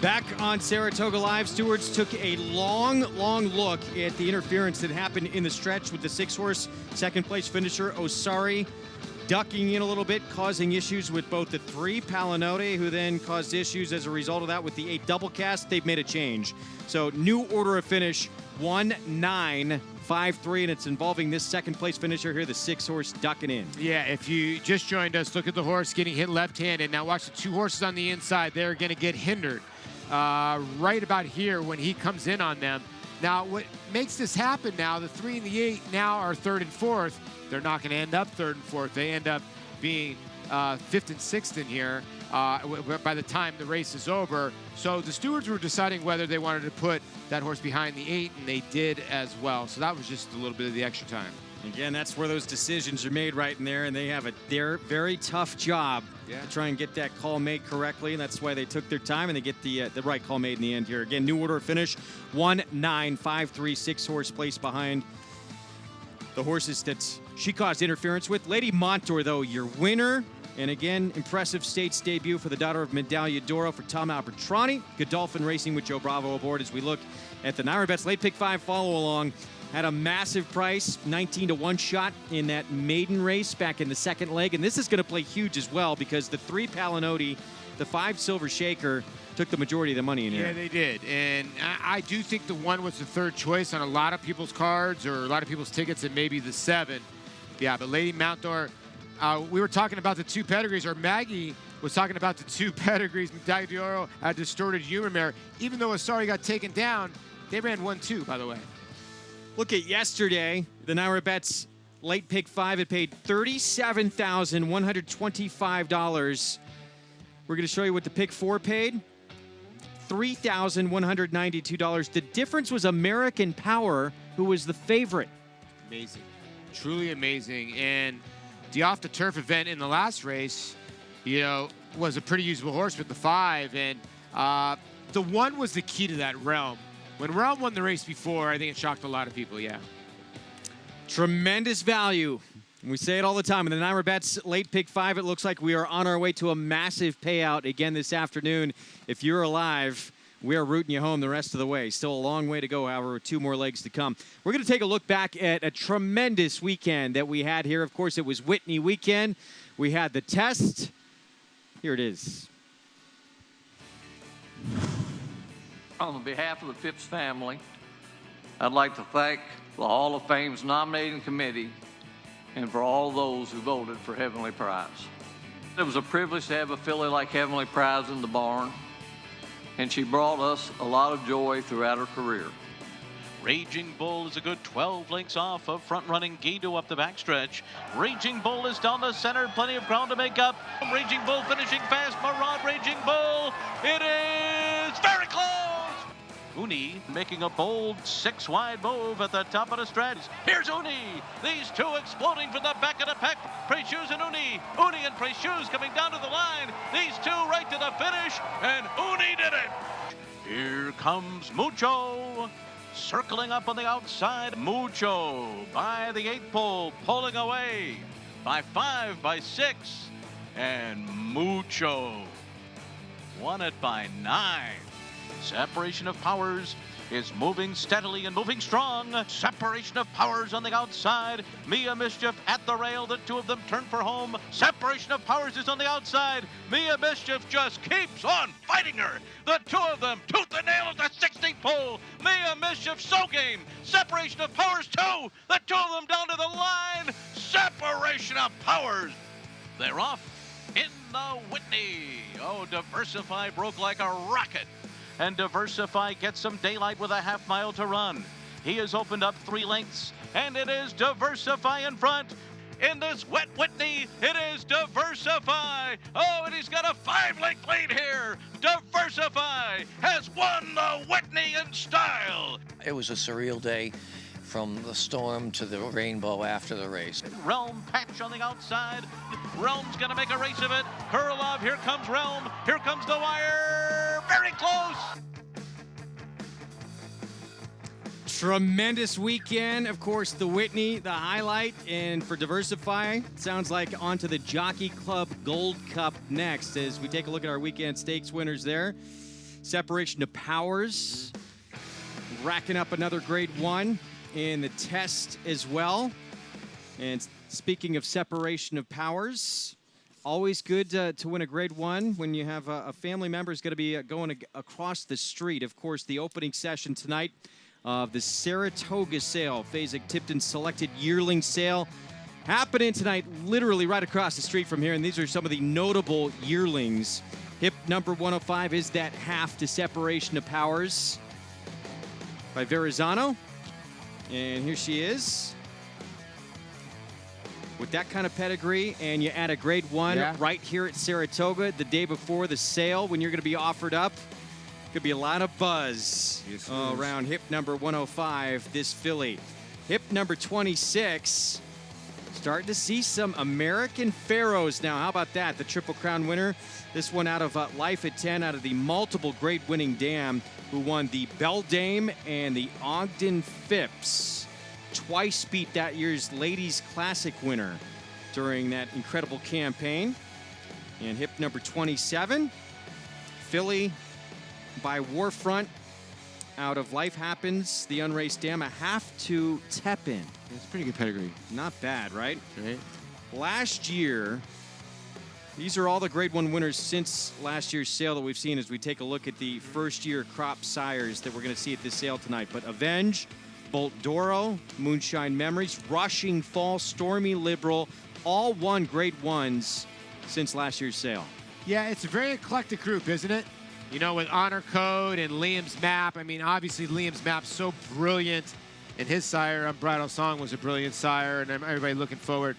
Back on Saratoga Live, Stewards took a long look at the interference that happened in the stretch with the 6-horse second-place finisher, Osari, ducking in a little bit, causing issues with both the 3, Palinote, who then caused issues as a result of that with the 8 double cast. They've made a change. So new order of finish, 1-9-5-3, and it's involving this second-place finisher here, the 6-horse ducking in.
Yeah, if you just joined us, look at the horse getting hit left-handed. Now watch the 2 horses on the inside. They're going to get hindered right about here when he comes in on them. Now, what makes this happen now, the 3 and the 8 now are 3rd and 4th. They're not going to end up 3rd and 4th. They end up being 5th and 6th in here by the time the race is over. So the stewards were deciding whether they wanted to put that horse behind the 8, and they did as well. So that was just a little bit of the extra time.
Again, that's where those decisions are made right in there, and they have their very tough job to try and get that call made correctly. And that's why they took their time, and they get the right call made in the end here. Again, new order of finish, 1, 9, 5, 3, 6 horse place behind the horses that she caused interference with. Lady Montour, though, your winner. And again, impressive States debut for the daughter of Medaglia d'Oro for Tom Albertrani. Godolphin Racing with Joe Bravo aboard as we look at the Naira Bets late pick 5 follow along. Had a massive price, 19-1 shot in that maiden race back in the second leg. And this is going to play huge as well because the 3 Palinodi, the 5 Silver Shaker took the majority of the money in here.
Yeah, they did. And I do think the 1 was the 3rd choice on a lot of people's cards or a lot of people's tickets, and maybe the 7. Yeah, but Lady Montour, we were talking about the 2 pedigrees, or Maggie was talking about the 2 pedigrees. Medaglia d'Oro had Distorted Humor Mare. Even though Asari got taken down, they ran 1-2, by the way.
Look at yesterday, the Naira Bets late pick 5. It paid $37,125. We're going to show you what the pick 4 paid. $3,192. The difference was American Power, who was the favorite.
Amazing. Truly amazing. And the off-the-turf event in the last race, you know, was a pretty usable horse with the 5. And the 1 was the key to that Realm. When Realm won the race before, I think it shocked a lot of people, yeah.
Tremendous value. We say it all the time. In the Naira Bets late pick 5, it looks like we are on our way to a massive payout again this afternoon. If you're alive, we are rooting you home the rest of the way. Still a long way to go, however, 2 more legs to come. We're going to take a look back at a tremendous weekend that we had here. Of course, it was Whitney weekend. We had the test. Here it is.
On behalf of the Phipps family, I'd like to thank the Hall of Fame's nominating committee and for all those who voted for Heavenly Prize. It was a privilege to have a filly like Heavenly Prize in the barn, and she brought us a lot of joy throughout her career.
Raging Bull is a good 12 lengths off of front-running Guido up the backstretch. Raging Bull is down the center, plenty of ground to make up. Raging Bull finishing fast, Maraude Raging Bull. It is very close. Uni making a bold 6-wide move at the top of the stretch. Here's Uni. These 2 exploding from the back of the pack. Precious and Uni. Uni and Precious coming down to the line. These 2 right to the finish, and Uni did it. Here comes Mucho. Circling up on the outside, Mucho by the 8th pole, pulling away by 5, by 6, and Mucho won it by 9. Separation of Powers is moving steadily and moving strong. Separation of Powers on the outside. Mia Mischief at the rail. The 2 of them turn for home. Separation of Powers is on the outside. Mia Mischief just keeps on fighting her. The 2 of them tooth and nail at the 16th pole. Mia Mischief so game. Separation of Powers 2. The 2 of them down to the line. Separation of Powers. They're off in the Whitney. Oh, Diversify broke like a rocket. And Diversify gets some daylight with a half mile to run. He has opened up 3 lengths, and it is Diversify in front. In this wet Whitney, it is Diversify. Oh, and he's got a 5-length lead here. Diversify has won the Whitney in style.
It was a surreal day, from the storm to the rainbow after the race.
Realm patch on the outside. Realm's gonna make a race of it. Kurlov, here comes Realm. Here comes the wire. Very close.
Tremendous weekend. Of course, the Whitney, the highlight. And for Diversify, sounds like onto the Jockey Club Gold Cup next as we take a look at our weekend stakes winners there. Separation of Powers, racking up another grade 1 in the test as well. And speaking of separation of powers, always good to win a grade 1 when you have a family member is going to be going across the street. Of course, the opening session tonight of the Saratoga sale, Fasig-Tipton selected yearling sale, happening tonight literally right across the street from here. And these are some of the notable yearlings
Hip number 105 is that half to separation of powers by Verrazano. And here she is. With that kind of pedigree, and you add a grade 1 right here at Saratoga the day before the sale when you're going to be offered up. Could be a lot of buzz around hip number 105, this filly. Hip number 26, starting to see some American Pharaohs now. How about that? The Triple Crown winner. This one out of Life at 10, out of the multiple grade winning dam, who won the Beldame and the Ogden Phipps. Twice beat that year's Ladies Classic winner during that incredible campaign. And hip number 27, filly by Warfront out of Life Happens, the unraced dam, a half to Tepin.
It's pretty good pedigree.
Not bad, right?
Right.
Last year, these are all the grade 1 winners since last year's sale that we've seen as we take a look at the first year crop sires that we're going to see at this sale tonight. But Avenge, Bolt Doro, Moonshine Memories, Rushing Fall, Stormy Liberal, all won grade 1s since last year's sale.
Yeah, it's a very eclectic group, isn't it? You know, with Honor Code and Liam's Map. I mean, obviously Liam's Map's so brilliant, and his sire, Unbridled Song, was a brilliant sire, and everybody looking forward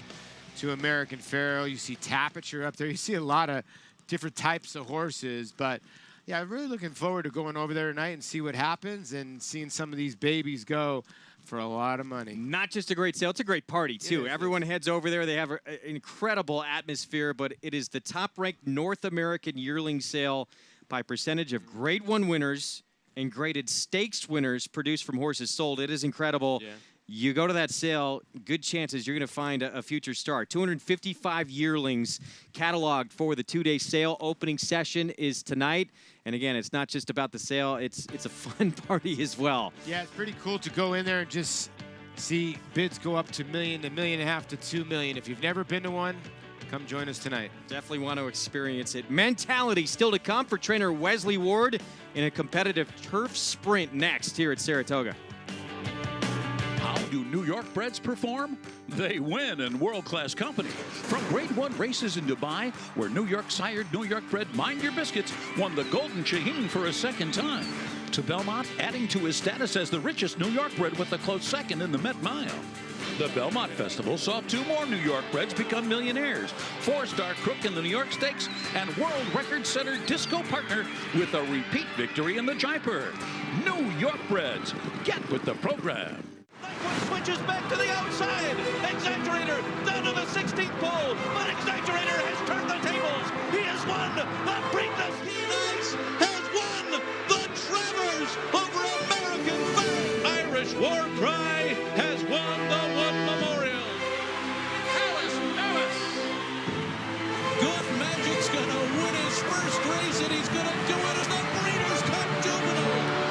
to American Pharaoh. You see Tapiture up there. You see a lot of different types of horses, but yeah, I'm really looking forward to going over there tonight and see what happens and seeing some of these babies go for a lot of money.
Not just a great sale, it's a great party, too. Everyone heads over there. They have an incredible atmosphere, but it is the top-ranked North American yearling sale by percentage of grade 1 winners and graded stakes winners produced from horses sold. It is incredible. Yeah. You go to that sale, good chances you're going to find a future star. 255 yearlings cataloged for the 2-day sale. Opening session is tonight. And again, it's not just about the sale. It's a fun party as well.
Yeah, it's pretty cool to go in there and just see bids go up to $1 million, to $1.5 million to $2 million. If you've never been to one, come join us tonight.
Definitely want to experience it. Mentality still to come for trainer Wesley Ward in a competitive turf sprint next here at Saratoga.
How do New York breds perform? They win in world-class company. From grade 1 races in Dubai, where New York sired New York bred Mind Your Biscuits won the Golden Shaheen for a second time, to Belmont adding to his status as the richest New York bred with a close second in the Met Mile. The Belmont Festival saw 2 more New York breds become millionaires. 4-star Crook in the New York Stakes and world record setter Disco Partner with a repeat victory in the Jaipur. New York breds, get with the program.
Switches back to the outside. Exaggerator down to the 16th pole, but Exaggerator has turned the tables. He has won the Preakness. He has won the Travers over American Fame. Irish War Cry has won the Wood Memorial. Alice. Good Magic's gonna win his first race, and he's gonna do it as the Breeders' Cup Juvenile.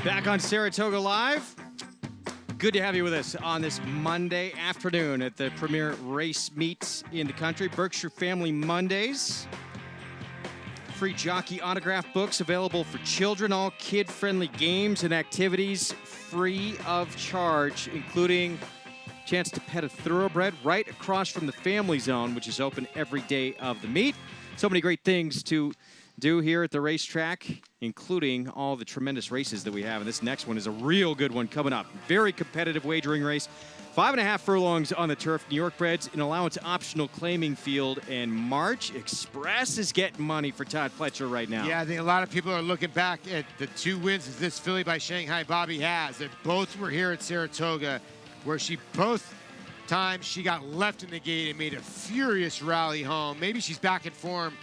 Back on Saratoga Live. Good to have you with us on this Monday afternoon at the premier race meet in the country, Berkshire Family Mondays. Free jockey autograph books available for children, all kid-friendly games and activities free of charge, including chance to pet a thoroughbred right across from the family zone, which is open every day of the meet. So many great things to do here at the racetrack, including all the tremendous races that we have. And this next one is a real good one coming up. Very competitive wagering race. 5.5 furlongs on the turf. New York Breds, an allowance optional claiming field. And March Express is getting money for Todd Pletcher right now.
Yeah, I think a lot of people are looking back at the 2 wins that this filly by Shanghai Bobby has. That both were here at Saratoga, where both times she got left in the gate and made a furious rally home. Maybe she's back in form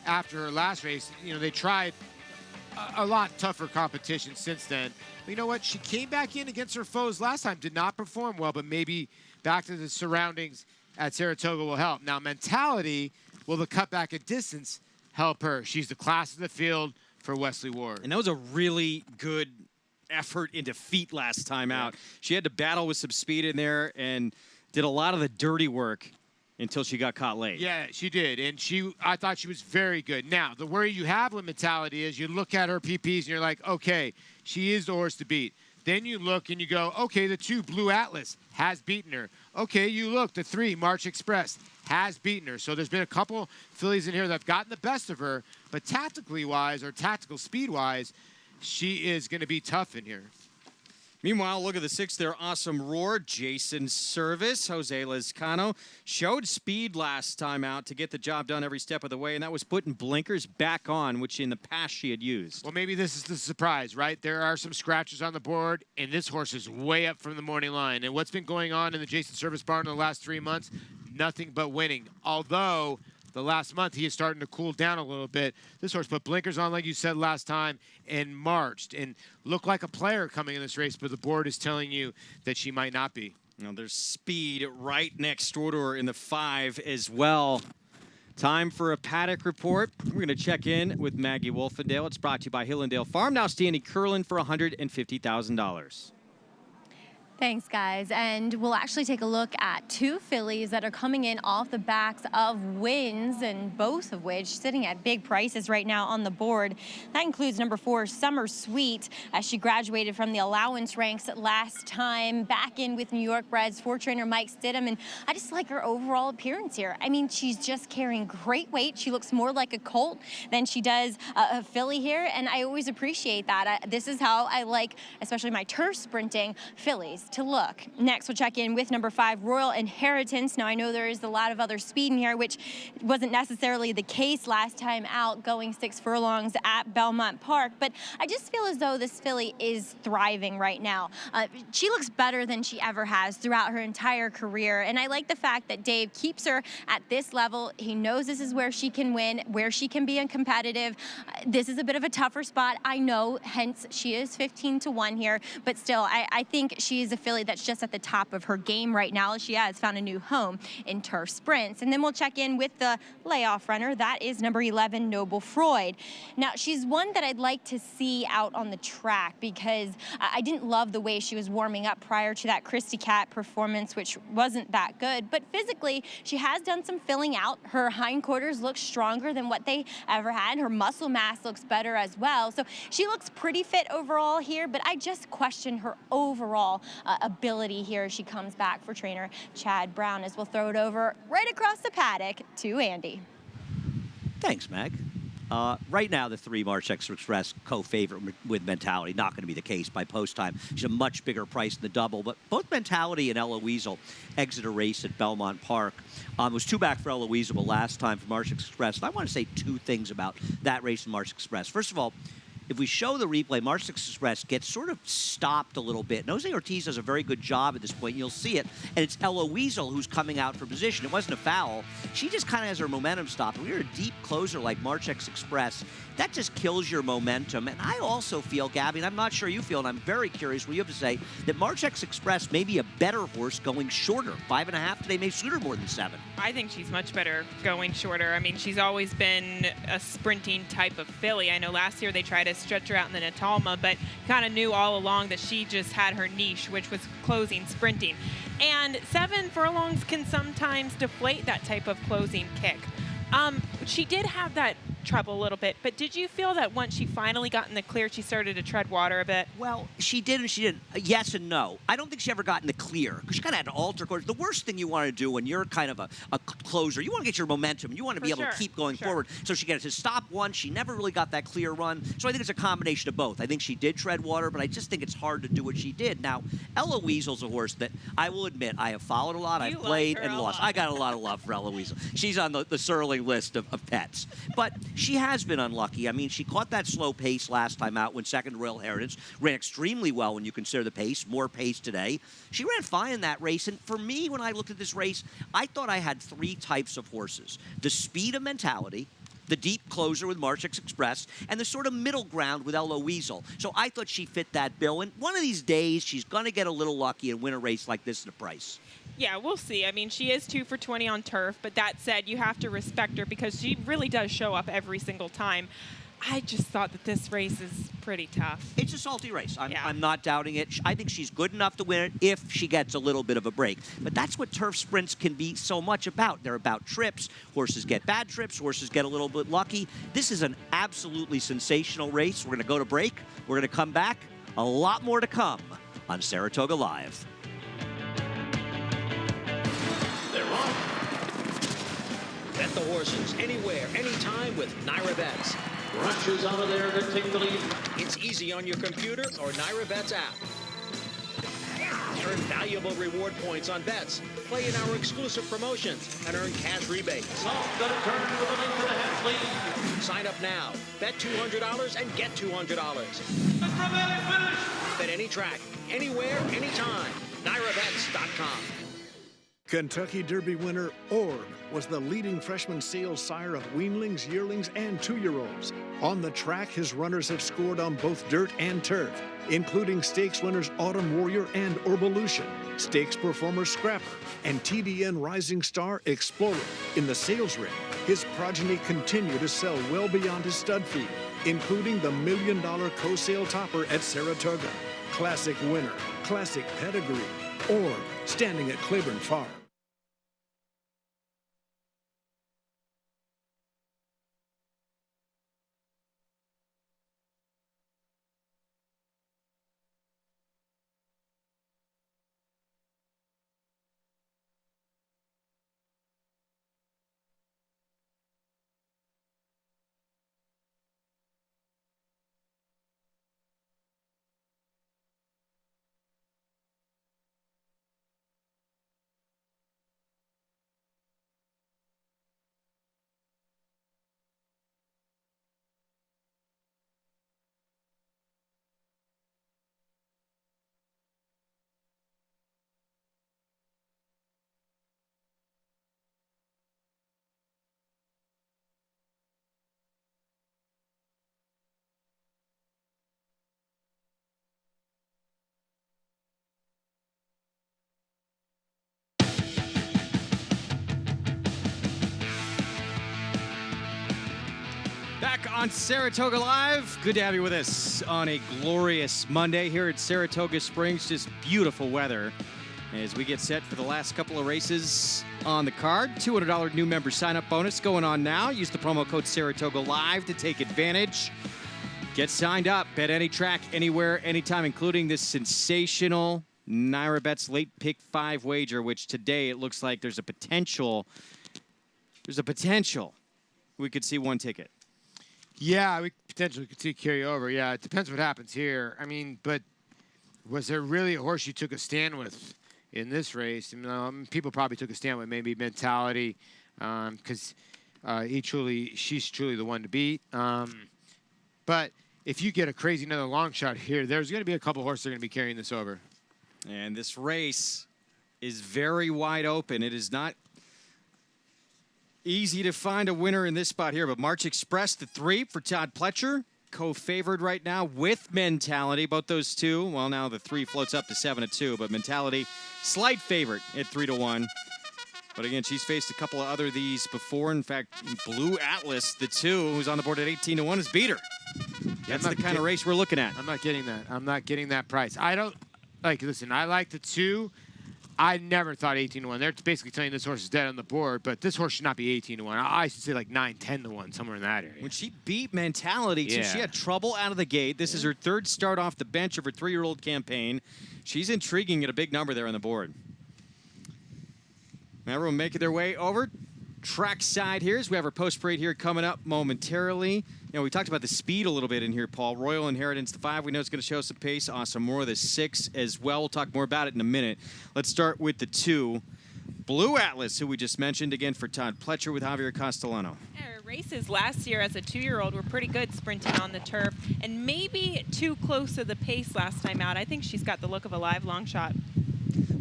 after her last race. You know, they tried a lot tougher competition since then. But you know what? She came back in against her foes last time, did not perform well, but maybe back to the surroundings at Saratoga will help. Now, mentality, will the cutback at distance help her? She's the class of the field for Wesley Ward.
And that was a really good effort into feet last time out. She had to battle with some speed in there and did a lot of the dirty work until she got caught late.
Yeah, she did, and I thought she was very good. Now, the worry you have with mentality is you look at her PPs and you're like, okay, she is the horse to beat. Then you look and you go, okay, the 2 Blue Atlas has beaten her. Okay, you look, the 3 March Express has beaten her. So there's been a couple fillies in here that have gotten the best of her, but tactically wise or tactical speed wise, she is going to be tough in here.
Meanwhile, look at the 6 there. Awesome Roar. Jason Service. Jose Lezcano showed speed last time out to get the job done every step of the way, and that was putting blinkers back on, which in the past she had used.
Well, maybe this is the surprise, right? There are some scratches on the board, and this horse is way up from the morning line. And what's been going on in the Jason Service barn in the last 3 months? Nothing but winning. Although the last month he is starting to cool down a little bit. This horse put blinkers on, like you said last time, and marched and looked like a player coming in this race, but the board is telling you that she might not be.
Now, there's speed right next door to her in the 5 as well. Time for a paddock report. We're going to check in with Maggie Wolfendale. It's brought to you by Hillendale Farm, now standing Curlin for $150,000.
Thanks, guys. And we'll actually take a look at 2 fillies that are coming in off the backs of wins, and both of which sitting at big prices right now on the board. That includes number 4, Summer Sweet, as she graduated from the allowance ranks last time, back in with New York Breds for trainer Mike Stidham. And I just like her overall appearance here. I mean, she's just carrying great weight. She looks more like a colt than she does a filly here, and I always appreciate that. This is how I like, especially my turf sprinting fillies, to look. Next, we'll check in with number 5, Royal Inheritance. Now, I know there is a lot of other speed in here, which wasn't necessarily the case last time out, going 6 furlongs at Belmont Park, but I just feel as though this filly is thriving right now. She looks better than she ever has throughout her entire career, and I like the fact that Dave keeps her at this level. He knows this is where she can win, where she can be competitive. This is a bit of a tougher spot, I know, hence she is 15-1 here, but still, I think she is a filly that's just at the top of her game right now. She has found a new home in turf sprints. And then we'll check in with the layoff runner. That is number 11, Noble Freud. Now, she's one that I'd like to see out on the track because I didn't love the way she was warming up prior to that Christy Cat performance, which wasn't that good. But physically, she has done some filling out. Her hindquarters look stronger than what they ever had. Her muscle mass looks better as well. So she looks pretty fit overall here, but I just question her overall ability here as she comes back for trainer Chad Brown, as we'll throw it over right across the paddock to Andy.
Thanks, Meg. Right now, the 3 March Express co-favorite with Mentality, not going to be the case by post time. She's a much bigger price than the double, but both Mentality and Ella Weasel exit a race at Belmont Park. It was 2 back for Ella Weasel last time for March Express, and I want to say 2 things about that race in March Express. First of all, if we show the replay, March Express gets sort of stopped a little bit. And Jose Ortiz does a very good job at this point. You'll see it. And it's Ella Weasel who's coming out for position. It wasn't a foul. She just kind of has her momentum stopped. When you're a deep closer like March Express, that just kills your momentum. And I also feel, Gabby, and I'm not sure you feel, and I'm very curious what you have to say, that March Express may be a better horse going shorter. 5.5 today may suit her more than 7.
I think she's much better going shorter. I mean, she's always been a sprinting type of filly. I know last year they tried to stretcher out in the Natalma, but kind of knew all along that she just had her niche, which was closing, sprinting. And 7 furlongs can sometimes deflate that type of closing kick. She did have that trouble a little bit, but did you feel that once she finally got in the clear, she started to tread water a bit?
Well, she did and she didn't. Yes and no. I don't think she ever got in the clear because she kind of had to alter course. The worst thing you want to do when you're kind of a closer, you want to get your momentum. You want to be able to keep going forward. So she gets to stop one. She never really got that clear run. So I think it's a combination of both. I think she did tread water, but I just think it's hard to do what she did. Now, Ella Weasel's a horse that I will admit I have followed a lot. I've played and lost. I got a lot of love for Ella Weasel. She's on the Surling list of pets. But she has been unlucky. I mean, she caught that slow pace last time out when second Royal Heritage. Ran extremely well when you consider the pace. More pace today. She ran fine in that race. And for me, when I looked at this race, I thought I had 3 types of horses. The speed of Mentality, the deep closer with Marchix Express, and the sort of middle ground with Ella Weasel. So I thought she fit that bill. And one of these days, she's going to get a little lucky and win a race like this at a price.
Yeah, we'll see. I mean, she is 2 for 20 on turf, but that said, you have to respect her because she really does show up every single time. I just thought that this race is pretty tough.
It's a salty race. I'm not doubting it. I think she's good enough to win it if she gets a little bit of a break. But that's what turf sprints can be so much about. They're about trips. Horses get bad trips. Horses get a little bit lucky. This is an absolutely sensational race. We're going to go to break. We're going to come back. A lot more to come on Saratoga Live.
Bet the horses anywhere, anytime with Naira Bets. Rushes out of there to take the lead. It's easy on your computer or Naira Bets app. Earn valuable reward points on bets. Play in our exclusive promotions and earn cash rebates. Sign up now. Bet $200 and get $200. Bet any track, anywhere, anytime. NairaBets.com.
Kentucky Derby winner Orb was the leading freshman sales sire of weanlings, yearlings, and 2-year-olds. On the track, his runners have scored on both dirt and turf, including stakes winners Autumn Warrior and Orbelution, stakes performer Scrapper, and TDN rising star Explorer. In the sales ring, his progeny continue to sell well beyond his stud fee, including the $1 million co-sale topper at Saratoga. Classic winner, classic pedigree, Orb, standing at Claiborne Farm.
Back on Saratoga Live. Good to have you with us on a glorious Monday here at Saratoga Springs. Just beautiful weather as we get set for the last couple of races on the card. $200 new member sign-up bonus going on now. Use the promo code Saratoga Live to take advantage. Get signed up. Bet any track, anywhere, anytime, including this sensational Naira Bets late pick 5 wager, which today it looks like there's a potential we could see 1 ticket.
Yeah, we potentially could see carry over. Yeah, it depends what happens here. I mean, but was there really a horse you took a stand with in this race? People probably took a stand with maybe Mentality because she's truly the one to beat. But if you get a crazy another long shot here, there's going to be a couple horses that are going to be carrying this over.
And this race is very wide open. It is not easy to find a winner in this spot here, but March Express, the 3 for Todd Pletcher, co-favored right now with Mentality. Both those two, well, now the 3 floats up to 7-2, but Mentality, slight favorite at 3-1. But again, she's faced a couple of other these before. In fact, Blue Atlas, the 2, who's on the board at 18-1, has beat her. That's the kind of race we're looking at.
I'm not getting that. I'm not getting that price. I don't, like, listen, I like the 2. I never thought 18 to 1. They're basically telling this horse is dead on the board, but this horse should not be 18 to 1. I should say like 9, 10 to 1, somewhere in that area.
When she beat Mentality, too, she had trouble out of the gate. This is her 3rd start off the bench of her 3-year-old campaign. She's intriguing at a big number there on the board. Everyone making their way over track side here as we have our post parade here coming up momentarily. You know, we talked about the speed a little bit in here, Paul. Royal Inheritance, the 5, we know it's going to show some pace. Awesome, more of the 6 as well. We'll talk more about it in a minute. Let's start with the 2. Blue Atlas, who we just mentioned, again for Todd Pletcher with Javier Castellano.
Yeah, her races last year as a 2-year-old were pretty good sprinting on the turf, and maybe too close to the pace last time out. I think she's got the look of a live long shot.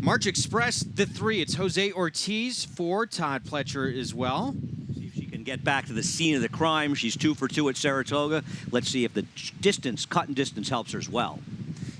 March Express, the 3. It's Jose Ortiz for Todd Pletcher as well.
See if she can get back to the scene of the crime. She's 2 for 2 at Saratoga. Let's see if the distance, cut and distance, helps her as well.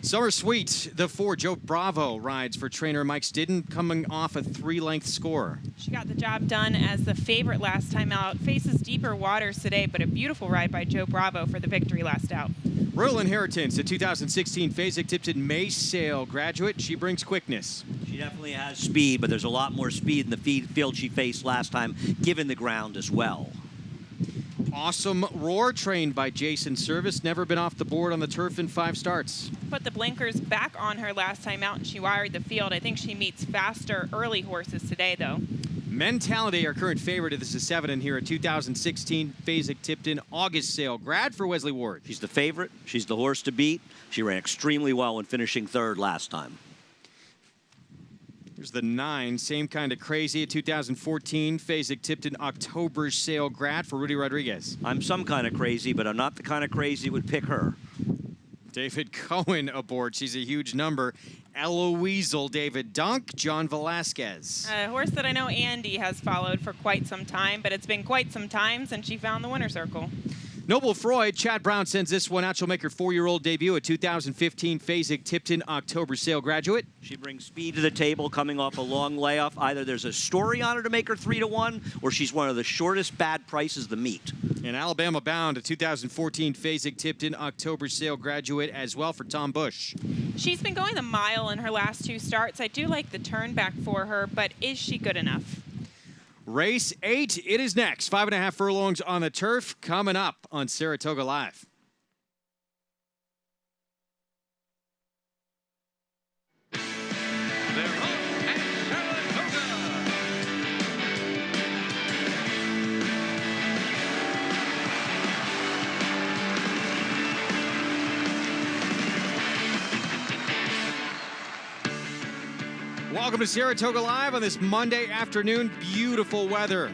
Summer Sweet, the 4. Joe Bravo rides for trainer Mike Stidden, coming off a 3-length score.
She got the job done as the favorite last time out. Faces deeper waters today, but a beautiful ride by Joe Bravo for the victory last out.
Royal Inheritance, the 2016 Fasig-Tipton May Sale graduate. She brings quickness.
She definitely has speed, but there's a lot more speed in the field she faced last time, given the ground as well.
Awesome Roar, trained by Jason Service. Never been off the board on the turf in 5 starts.
Put the blinkers back on her last time out, and she wired the field. I think she meets faster early horses today, though.
Mentality, our current favorite. This is 7 in here, a 2016 Fasig-Tipton August Sale grad for Wesley Ward.
She's the favorite. She's the horse to beat. She ran extremely well when finishing 3rd last time.
Here's the 9, same kind of crazy, a 2014 Fasig-Tipton October Sale grad for Rudy Rodriguez.
I'm some kind of crazy, but I'm not the kind of crazy who would pick her.
David Cohen aboard. She's a huge number. Eloise, David Dunk, John Velasquez.
A horse that I know Andy has followed for quite some time, but it's been quite some time since she found the winner's circle.
Noble Freud, Chad Brown sends this one out. She'll make her 4-year-old debut, a 2015 Fasig-Tipton October Sale graduate.
She brings speed to the table coming off a long layoff. Either there's a story on her to make her 3 to 1, or she's one of the shortest bad prices to meet.
And Alabama Bound, a 2014 Fasig-Tipton October Sale graduate as well for Tom Bush.
She's been going the mile in her last 2 starts. I do like the turn back for her, but is she good enough?
Race 8, it is next. 5.5 furlongs on the turf coming up on Saratoga Live. Welcome to Saratoga Live on this Monday afternoon. Beautiful weather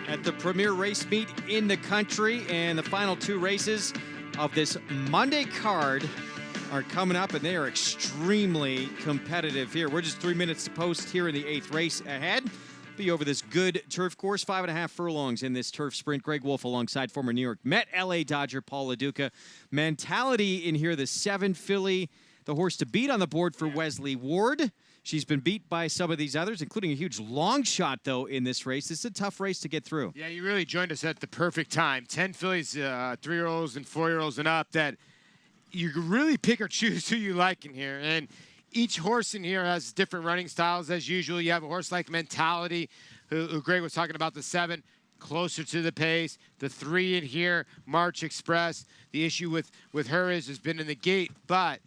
at the premier race meet in the country, and the final 2 races of this Monday card are coming up, and they are extremely competitive here. We're just 3 minutes to post here in the 8th race ahead. Be over this good turf course, 5.5 furlongs in this turf sprint. Greg Wolf alongside former New York Met, LA Dodger Paul LaDuca. Mentality in here, the 7 filly, the horse to beat on the board for Wesley Ward. She's been beat by some of these others, including a huge long shot, though, in this race. This is a tough race to get through.
Yeah, you really joined us at the perfect time. 10 fillies, 3-year-olds and 4-year-olds and up, that you can really pick or choose who you like in here. And each horse in here has different running styles as usual. You have a horse like Mentality, who Greg was talking about, the 7, closer to the pace. The 3 in here, March Express. The issue with her has been in the gate, but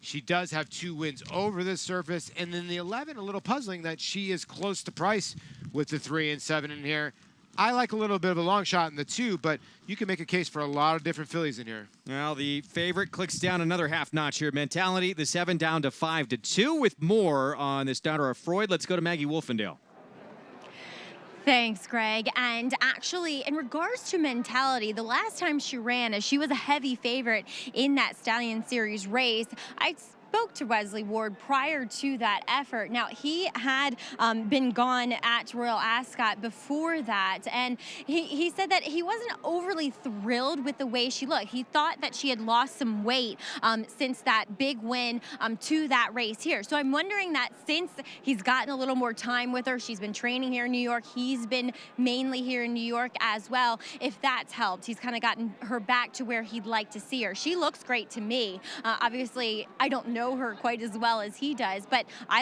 she does have 2 wins over the surface. And then the 11, a little puzzling that she is close to price with the 3 and 7 in here. I like a little bit of a long shot in the 2, but you can make a case for a lot of different fillies in here.
Well, the favorite clicks down another half notch here. Mentality, the 7 down to 5 to 2 with more on this daughter of Freud. Let's go to Maggie Wolfendale.
Thanks, Greg. And actually, in regards to Mentality, the last time she ran, as she was a heavy favorite in that Stallion Series race, spoke to Wesley Ward prior to that effort. Now, he had been gone at Royal Ascot before that, and he said that he wasn't overly thrilled with the way she looked. He thought that she had lost some weight since that big win to that race here. So I'm wondering that since he's gotten a little more time with her, she's been training here in New York, he's been mainly here in New York as well, if that's helped. He's kind of gotten her back to where he'd like to see her. She looks great to me. Obviously, I don't know her quite as well as he does, but I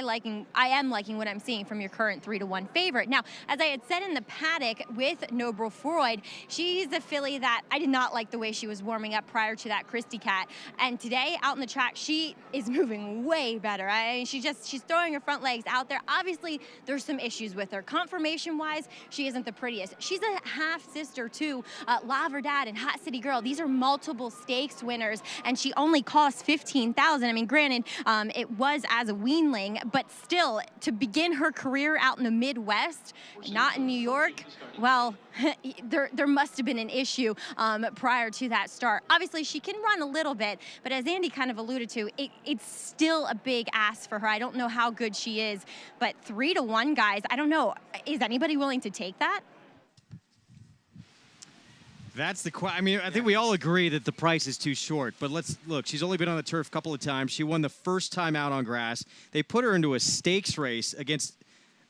am liking what I'm seeing from your current 3-1 favorite. Now, as I had said in the paddock with Noble Freud, she's a filly that I did not like the way she was warming up prior to that Christie Cat. And today, out in the track, she is moving way better. She's throwing her front legs out there. Obviously, there's some issues with her. Conformation-wise, she isn't the prettiest. She's a half-sister to La Verdad and Hot City Girl. These are multiple stakes winners, and she only costs $15,000. I mean, granted, it was as a weanling, but still, to begin her career out in the Midwest, not in New York, well, there must have been an issue prior to that start. Obviously, she can run a little bit, but as Andy kind of alluded to, it's still a big ask for her. I don't know how good she is, but 3-1, guys, I don't know. Is anybody willing to take that?
That's the question. I mean, I think we all agree that the price is too short, but let's look. She's only been on the turf a couple of times. She won the first time out on grass. They put her into a stakes race against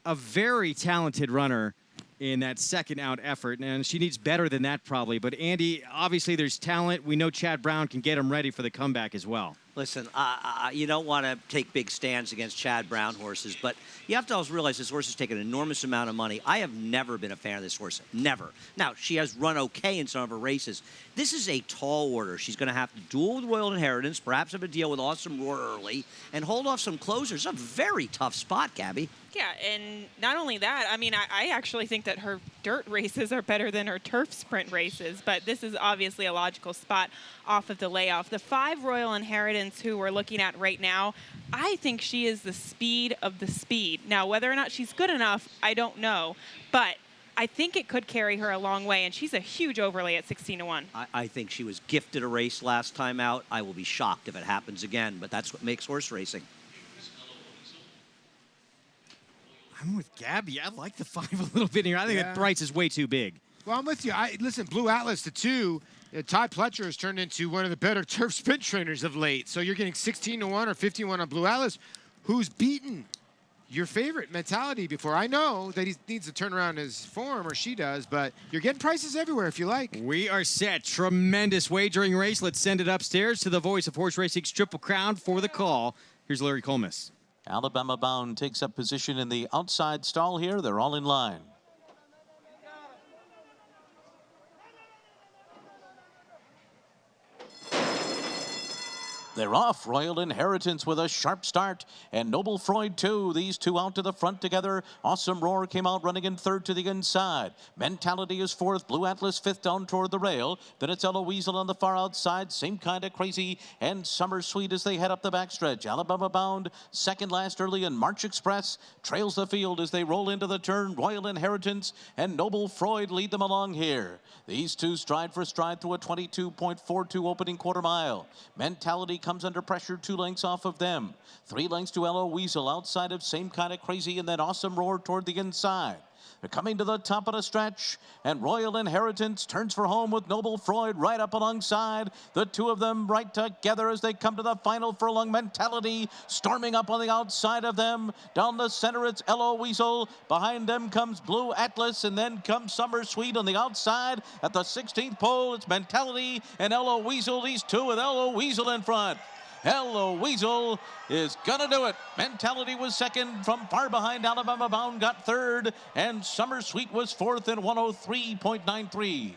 a very talented runner in that second out effort, and she needs better than that probably. But Andy, obviously there's talent. We know Chad Brown can get him ready for the comeback as well.
Listen, you don't want to take big stands against Chad Brown horses, but you have to always realize this horse has taken an enormous amount of money. I have never been a fan of this horse, never. Now, she has run okay in some of her races. This is a tall order. She's going to have to duel with Royal Inheritance, perhaps have a deal with Awesome Roar early, and hold off some closers. It's a very tough spot, Gabby.
Yeah, and not only that, I mean, I actually think that her dirt races are better than her turf sprint races, but this is obviously a logical spot off of the layoff. The 5 Royal Inheritance who we're looking at right now, I think she is the speed of the speed. Now, whether or not she's good enough, I don't know, but I think it could carry her a long way, and she's a huge overlay at 16-1.
I think she was gifted a race last time out. I will be shocked if it happens again, but that's what makes horse racing.
I'm with Gabby. I like the 5 a little bit here. I think that price is way too big.
Well, I'm with you. Listen, Blue Atlas to 2. Todd Pletcher has turned into one of the better turf sprint trainers of late. So you're getting 16-1 or 15-1 on Blue Atlas, who's beaten your favorite Mentality before. I know that he needs to turn around his form, or she does, but you're getting prices everywhere if you like.
We are set. Tremendous wagering race. Let's send it upstairs to the voice of horse racing's Triple Crown for the call. Here's Larry Colmus.
Alabama Bound takes up position in the outside stall here. They're all in line. They're off. Royal Inheritance with a sharp start, and Noble Freud too. These two out to the front together. Awesome Roar came out running in third to the inside. Mentality is fourth. Blue Atlas fifth down toward the rail. Then it's Ella Weasel on the far outside. Same kind of crazy. And Summer Sweet as they head up the backstretch. Alabama Bound second last early, and March Express trails the field as they roll into the turn. Royal Inheritance and Noble Freud lead them along here. These two stride for stride through a 22.42 opening quarter mile. Mentality comes under pressure 2 lengths off of them. 3 lengths to Ella Weasel outside of Same Kind of Crazy, and then Awesome Roar toward the inside. They're coming to the top of the stretch, and Royal Inheritance turns for home with Noble Freud right up alongside. The two of them right together as they come to the final furlong. Mentality storming up on the outside of them. Down the center, it's Ella Weasel. Behind them comes Blue Atlas, and then comes Summer Sweet on the outside. At the 16th pole, it's Mentality and Ella Weasel. These two with Ella Weasel in front. Ella Weasel is gonna do it. Mentality was second. From far behind, Alabama Bound got third, and Summer Sweet was fourth in 103.93.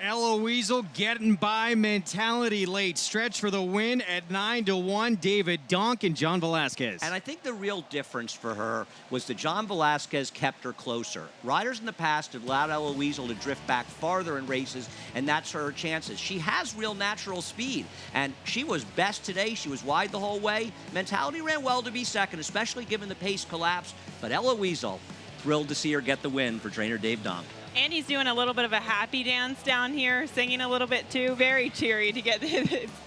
Ella Weasel getting by Mentality late. Stretch for the win at 9-1. David Donk and John Velasquez.
And I think the real difference for her was that John Velasquez kept her closer. Riders in the past have allowed Ella Weasel to drift back farther in races, and that's her chances. She has real natural speed, and she was best today. She was wide the whole way. Mentality ran well to be second, especially given the pace collapse. But Ella Weasel, thrilled to see her get the win for trainer Dave Donk.
Andy's doing a little bit of a happy dance down here, singing a little bit too. Very cheery to get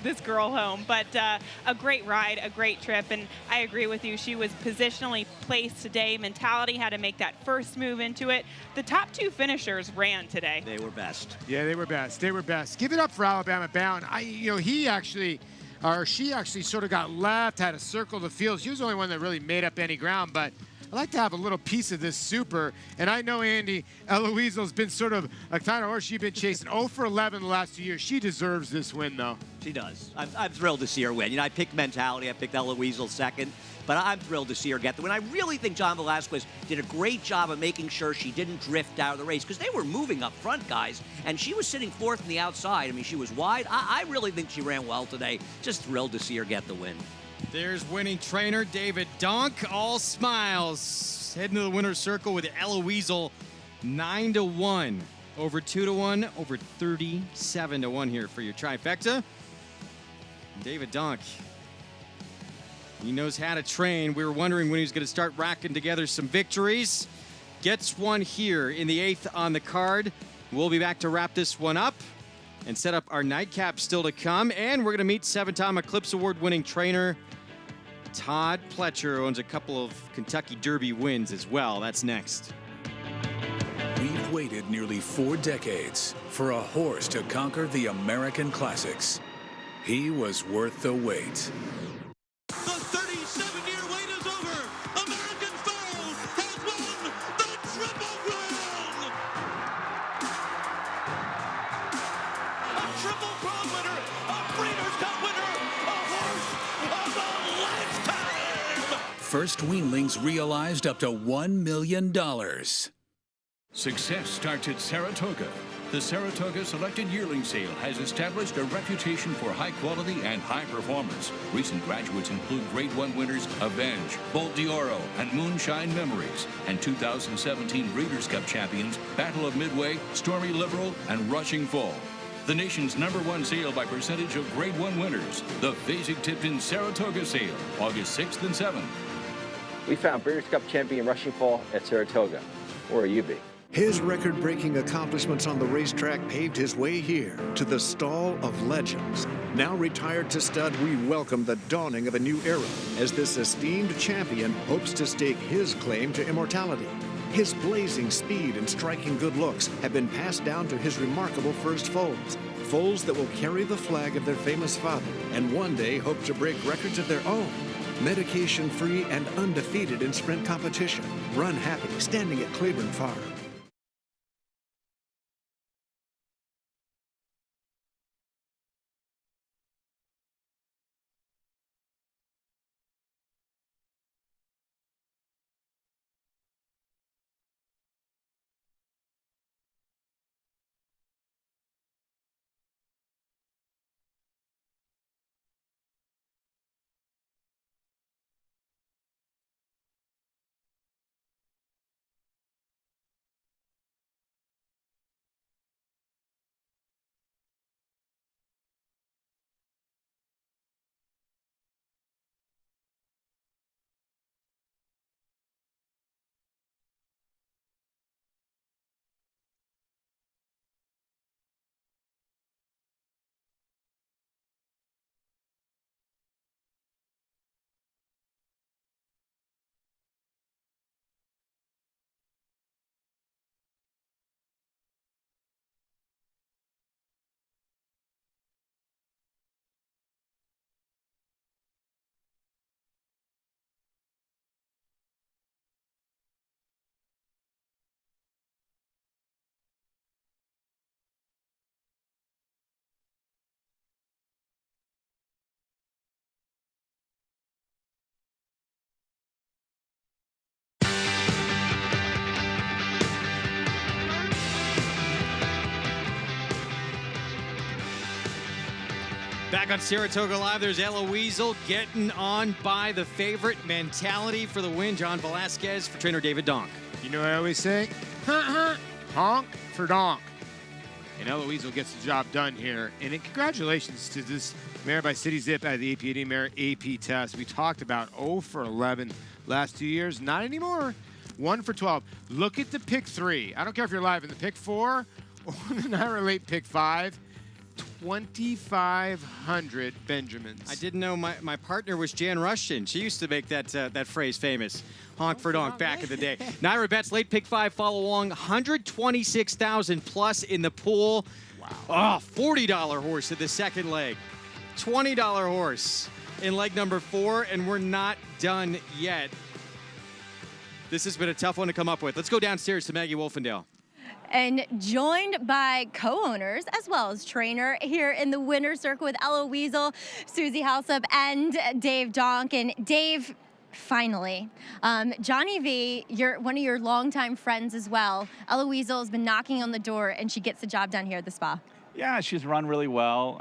this girl home. But a great ride, a great trip. And I agree with you. She was positionally placed today. Mentality had to make that first move into it. The top 2 finishers ran today.
They were best.
Yeah, they were best. They were best. Give it up for Alabama Bound. She actually sort of got left, had to circle the field. She was the only one that really made up any ground, but I'd like to have a little piece of this super. And I know, Andy, Eloise's been sort of a kind of horse you've been chasing. 0 for 11 the last 2 years. She deserves this win, though.
She does. I'm thrilled to see her win. I picked Mentality. I picked Eloise second. But I'm thrilled to see her get the win. I really think John Velasquez did a great job of making sure she didn't drift out of the race, because they were moving up front, guys, and she was sitting 4th on the outside. I mean, she was wide. I really think she ran well today. Just thrilled to see her get the win.
There's winning trainer David Donk, all smiles. Heading to the winner's circle with Eloise 9-1. Over 2-1, over 37-1 here for your trifecta. David Donk, he knows how to train. We were wondering when he was going to start racking together some victories. Gets one here in the 8th on the card. We'll be back to wrap this one up and set up our nightcap still to come. And we're going to meet 7-time Eclipse Award winning trainer Todd Pletcher, who owns a couple of Kentucky Derby wins as well. That's next.
We've waited nearly 4 decades for a horse to conquer the American Classics. He was worth the wait. First weanlings realized up to $1 million. Success starts at Saratoga. The Saratoga Selected Yearling Sale has established a reputation for high quality and high performance. Recent graduates include Grade 1 winners Avenge, Bolt d'Oro, and Moonshine Memories, and 2017 Breeders' Cup champions Battle of Midway, Stormy Liberal, and Rushing Fall. The nation's #1 sale by percentage of Grade 1 winners. The Fasig-Tipton Saratoga Sale, August 6th and 7th.
We found Breeders' Cup champion Rushing Fall at Saratoga. Where will you be?
His record-breaking accomplishments on the racetrack paved his way here to the Stall of Legends. Now retired to stud, we welcome the dawning of a new era as this esteemed champion hopes to stake his claim to immortality. His blazing speed and striking good looks have been passed down to his remarkable first foals. Foals that will carry the flag of their famous father and one day hope to break records of their own. Medication-free and undefeated in sprint competition. Run happy, standing at Claiborne Farm.
Back on Saratoga Live, there's Eloise getting on by the favorite. Mentality for the win. John Velasquez for trainer David Donk.
You know what I always say? Honk for donk. And Eloise gets the job done here. And congratulations to this mare by City Zip at the APD Mare AP test. We talked about 0 for 11 last 2 years. Not anymore. 1 for 12. Look at the pick 3. I don't care if you're live in the pick 4 or the NYRA late pick 5. 2,500 Benjamins.
I didn't know my partner was Jan Rushton. She used to make that phrase famous. Honk for donk back in the day. NYRA Bets late pick 5 follow along. 126,000 plus in the pool. Wow. Oh, $40 horse in the second leg. $20 horse in leg number 4, and we're not done yet. This has been a tough one to come up with. Let's go downstairs to Maggie Wolfendale.
And joined by co-owners as well as trainer here in the winner's circle with Ella Weasel, Susie Halsup, and Dave Donk. And Dave, finally, Johnny V, you're one of your longtime friends as well. Ella Weasel has been knocking on the door, and she gets the job done here at the spa.
Yeah, she's run really well.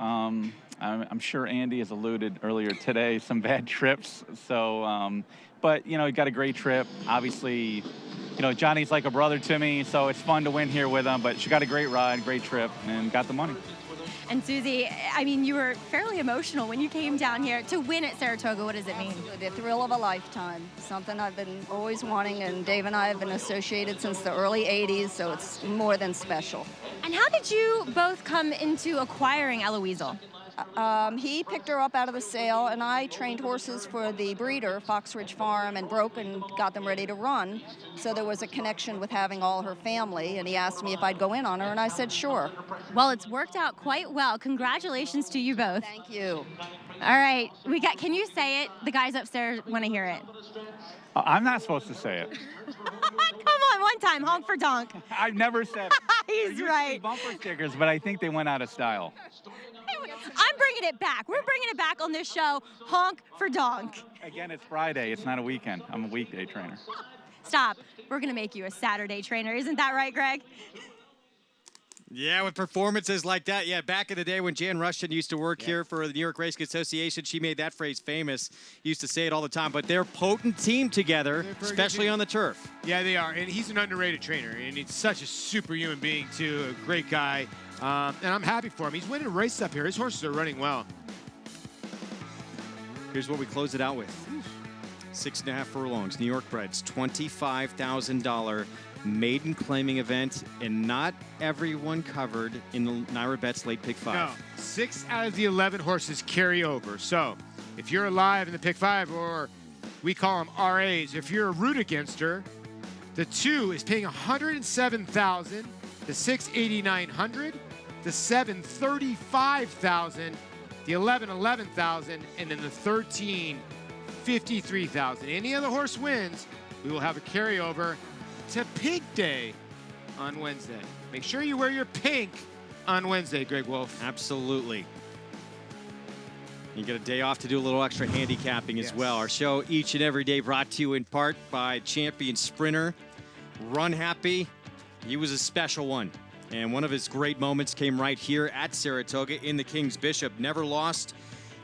I'm sure Andy has alluded earlier today, some bad trips. So, but, you know, he got a great trip. Obviously, you know, Johnny's like a brother to me, so it's fun to win here with him. But she got a great ride, great trip, and got the money.
And Susie, I mean, you were fairly emotional when you came down here to win at Saratoga. What does it mean?
The thrill of a lifetime, something I've been always wanting, and Dave and I have been associated since the early 80s, so it's more than special.
And how did you both come into acquiring Ella Weasel?
He picked her up out of the sale, and I trained horses for the breeder, Fox Ridge Farm, and broke and got them ready to run. So there was a connection with having all her family, and he asked me if I'd go in on her, and I said sure.
Well, it's worked out quite well. Congratulations to you both.
Thank you.
All right, can you say it? The guys upstairs want to hear it.
I'm not supposed to say it.
Come on, one time, honk for donk.
I've never said it.
He's right.
Bumper stickers, but I think they went out of style.
I'm bringing it back. We're bringing it back on this show. Honk for donk.
Again, it's Friday. It's not a weekend. I'm a weekday trainer.
Stop. We're going to make you a Saturday trainer. Isn't that right, Greg?
Yeah, with performances like that. Yeah, back in the day when Jan Rushton used to work here for the New York Racing Association, she made that phrase famous. Used to say it all the time. But they're a potent team together, especially on the turf.
Yeah, they are. And he's an underrated trainer. And he's such a superhuman being, too. A great guy. And I'm happy for him. He's winning races up here. His horses are running well.
Here's what we close it out with. 6.5 furlongs. New York Breds, $25,000 maiden claiming event, and not everyone covered in the NYRA Bets late pick 5.
No, 6 out of the 11 horses carry over. So if you're alive in the pick 5, or we call them RAs, if you're a root against her, the 2 is paying $107,000, the 6 $8,900, the 7 $35,000, the 11 $11,000, and then the 13 $53,000. Any other horse wins, we will have a carryover to Pink Day on Wednesday. Make sure you wear your pink on Wednesday, Greg Wolf.
Absolutely. You get a day off to do a little extra handicapping as well. Our show each and every day brought to you in part by champion sprinter Run Happy. He was a special one. And one of his great moments came right here at Saratoga in the King's Bishop. Never lost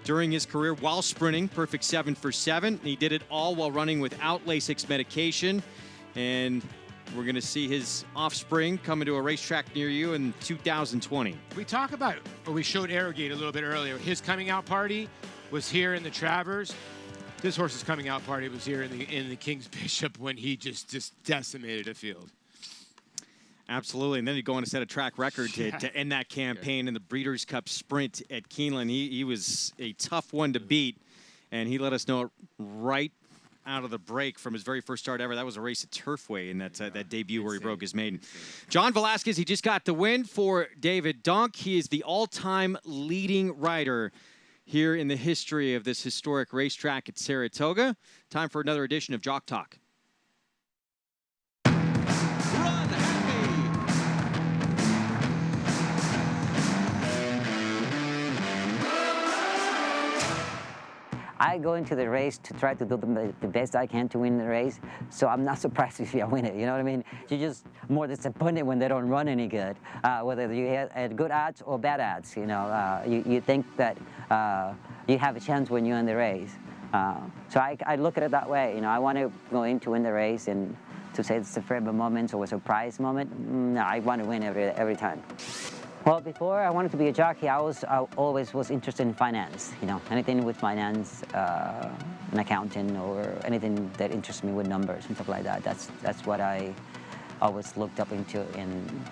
during his career while sprinting. Perfect 7 for 7. He did it all while running without Lasix medication. And we're going to see his offspring coming to a racetrack near you in 2020.
We talk about, or we showed Arrogate a little bit earlier. His coming out party was here in the Travers. This horse's coming out party was here in the King's Bishop when he just decimated a field.
Absolutely, and then he'd go on to set a track record to end that campaign in the Breeders' Cup Sprint at Keeneland. He was a tough one to beat, and he let us know right out of the break from his very first start ever. That was a race at Turfway in that debut where he broke his maiden. John Velasquez, he just got the win for David Donk. He is the all-time leading rider here in the history of this historic racetrack at Saratoga. Time for another edition of Jock Talk.
I go into the race to try to do the best I can to win the race, so I'm not surprised if I win it, you know what I mean? You're just more disappointed when they don't run any good, whether you had good odds or bad odds, you know. You think that you have a chance when you're in the race. So I look at it that way, you know. I want to go in to win the race, and to say it's a favorite moment or a surprise moment, no, I want to win every time. Well, before I wanted to be a jockey, I always was interested in finance. You know, anything with finance, an accountant, or anything that interests me with numbers and stuff like that. That's what I always looked up into. And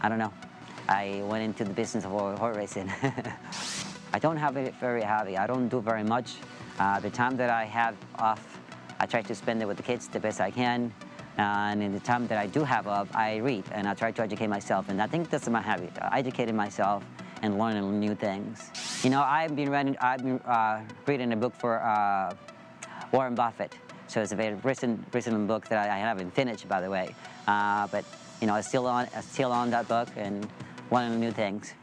I don't know, I went into the business of horse racing. I don't have it very heavy. I don't do very much. The time that I have off, I try to spend it with the kids the best I can. And in the time that I do have off, I read and I try to educate myself. And I think that's my habit, educating myself and learning new things. You know, I've been reading a book for Warren Buffett. So it's a very recent book that I haven't finished, by the way. But you know, I'm still on that book and learning new things.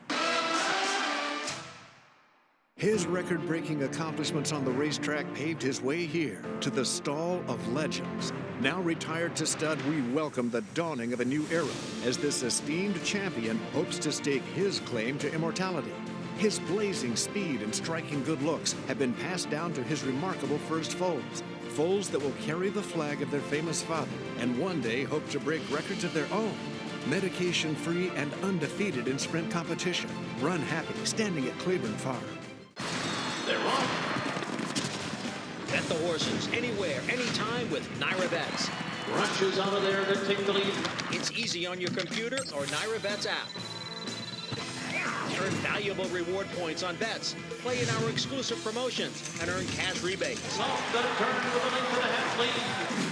His record-breaking accomplishments on the racetrack paved his way here to the Stall of Legends. Now retired to stud, we welcome the dawning of a new era as this esteemed champion hopes to stake his claim to immortality. His blazing speed and striking good looks have been passed down to his remarkable first foals. Foals that will carry the flag of their famous father and one day hope to break records of their own. Medication-free and undefeated in sprint competition. Run happy, standing at Claiborne Farm.
They're on. Bet the horses anywhere, anytime with NyraBets. Rushes out of there to take the lead. It's easy on your computer or NyraBets app. Earn valuable reward points on bets. Play in our exclusive promotions and earn cash rebates.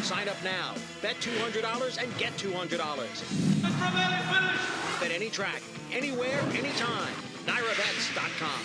Sign up now. Bet $200 and get $200. Bet any track, anywhere, anytime. NyraBets.com.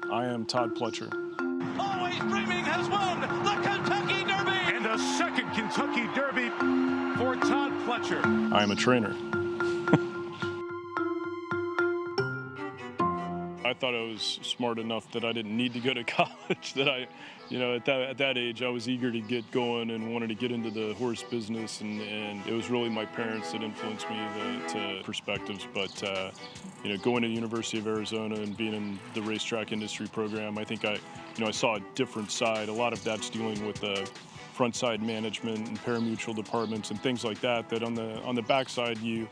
I am Todd Pletcher.
Always Dreaming has won the Kentucky Derby.
And a second Kentucky Derby for Todd Pletcher. I am a trainer. I thought I was smart enough that I didn't need to go to college, that I, you know, at that age, I was eager to get going and wanted to get into the horse business, and it was really my parents that influenced me to perspectives. But, you know, going to the University of Arizona and being in the racetrack industry program, I think I saw a different side. A lot of that's dealing with the front side management and parimutuel departments and things like that, that on the backside, you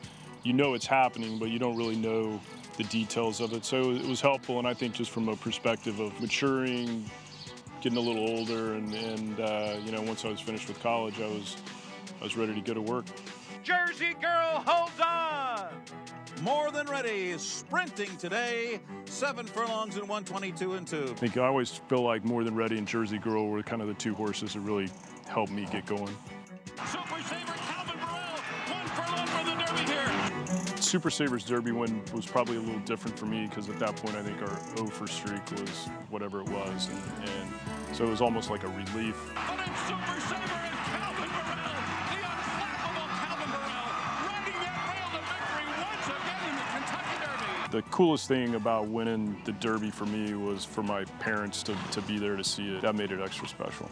know it's happening, but you don't really know the details of it. So it was helpful, and I think just from a perspective of maturing, getting a little older, and you know, once I was finished with college, I was ready to go to work.
Jersey Girl holds on. More than ready, sprinting today, 7 furlongs in 122 and 2.
I think I always feel like More Than Ready and Jersey Girl were kind of the two horses that really helped me get going.
Super Saver Calvin Burrell, 1 furlong for the Derby here.
Super Saver's Derby win was probably a little different for me because at that point I think our 0 for streak was whatever it was, and so it was almost like a relief.
But it's Super Saver and Calvin Burrell, the unflappable Calvin Burrell, riding that rail to victory once again in the Kentucky Derby.
The coolest thing about winning the Derby for me was for my parents to be there to see it. That made it extra special.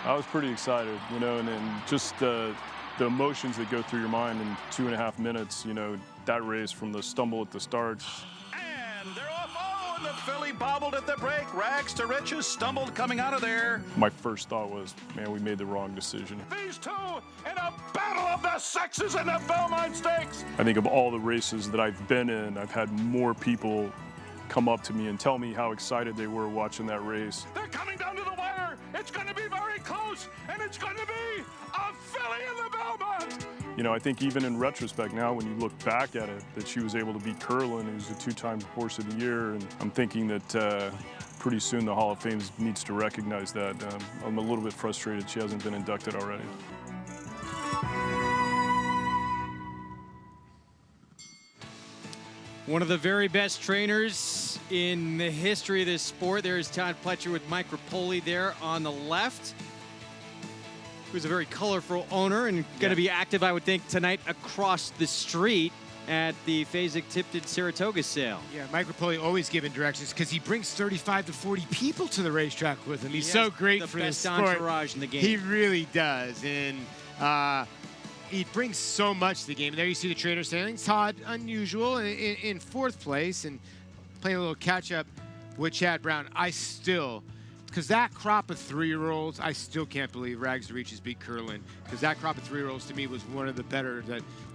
I was pretty excited, you know, and then just the emotions that go through your mind in 2.5 minutes, you know, that race from the stumble at the start.
And they're off. Oh, and the filly bobbled at the break. Rags to riches stumbled coming out of there.
My first thought was, man, we made the wrong decision.
These two in a battle of the sexes in the Belmont Stakes.
I think of all the races that I've been in, I've had more people come up to me and tell me how excited they were watching that race.
They're coming down to the wire. It's going to be very close, and it's going to be a filly in the Belmont.
You know, I think even in retrospect now, when you look back at it, that she was able to beat Curlin, who's the 2-time horse of the year, and I'm thinking that pretty soon the Hall of Fame needs to recognize that. I'm a little bit frustrated she hasn't been inducted already.
One of the very best trainers in the history of this sport. There's Todd Pletcher with Mike Rapoli there on the left, who's a very colorful owner and going to be active, I would think, tonight across the street at the Fasig-Tipton Saratoga sale.
Yeah, Mike Rapoli always giving directions because he brings 35 to 40 people to the racetrack with him. He's so great for this sport.
The best entourage in the game.
He really does, and he brings so much to the game. And there you see the trainer standings. Todd, unusual, in 4th place and playing a little catch-up with Chad Brown. I still, because that crop of 3-year-olds, I still can't believe Rags to Riches beat Curlin, because that crop of 3-year-olds to me was one of the better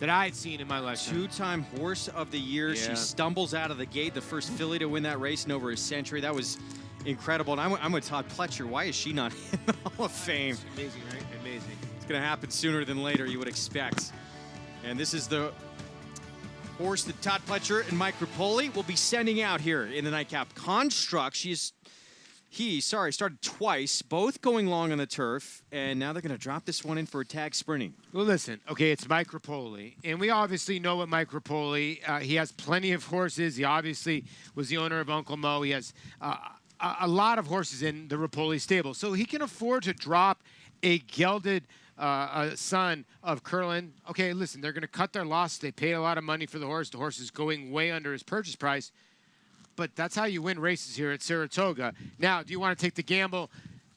that I had seen in my lifetime.
2-time horse of the year.
Yeah.
She stumbles out of the gate, the first filly to win that race in over a century. That was incredible. And I'm with Todd Pletcher. Why is she not in the Hall of Fame?
It's amazing, right? Amazing.
It's going to happen sooner than later, you would expect. And this is the horse that Todd Pletcher and Mike Rapoli will be sending out here in the Nightcap Construct. He started twice, both going long on the turf, and now they're going to drop this one in for a tag sprinting.
Well, listen, okay, it's Mike Rapoli, and we obviously know what Mike Rapoli, he has plenty of horses. He obviously was the owner of Uncle Mo. He has a lot of horses in the Rapoli stable, so he can afford to drop a gelded son of Curlin. Okay, listen, they're going to cut their loss. They paid a lot of money for the horse. The horse is going way under his purchase price. But that's how you win races here at Saratoga. Now, do you want to take the gamble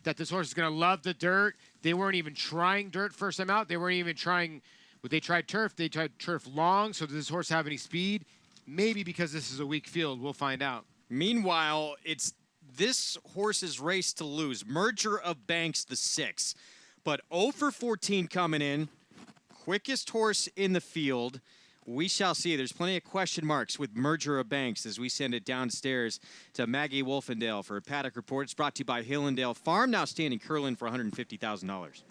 that this horse is going to love the dirt? They weren't even trying dirt first time out. They weren't even trying, they tried turf. They tried turf long. So does this horse have any speed? Maybe because this is a weak field. We'll find out.
Meanwhile, it's this horse's race to lose. Merger of Banks, the 6. But 0 for 14 coming in. Quickest horse in the field. We shall see. There's plenty of question marks with Merger of Banks as we send it downstairs to Maggie Wolfendale for a paddock report. It's brought to you by Hillendale Farm, now standing Curlin for $150,000.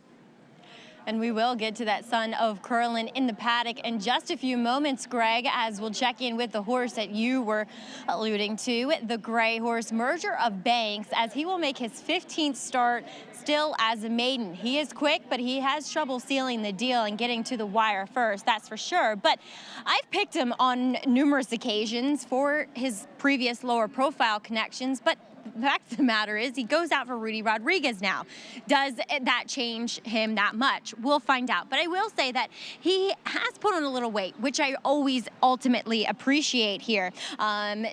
And we will get to that son of Curlin in the paddock in just a few moments, Greg, as we'll check in with the horse that you were alluding to, the gray horse, Merger of Banks, as he will make his 15th start still as a maiden. He is quick, but he has trouble sealing the deal and getting to the wire first, that's for sure. But I've picked him on numerous occasions for his previous lower profile connections, but the fact of the matter is he goes out for Rudy Rodriguez now. Does that change him that much? We'll find out. But I will say that he has put on a little weight, which I always ultimately appreciate here.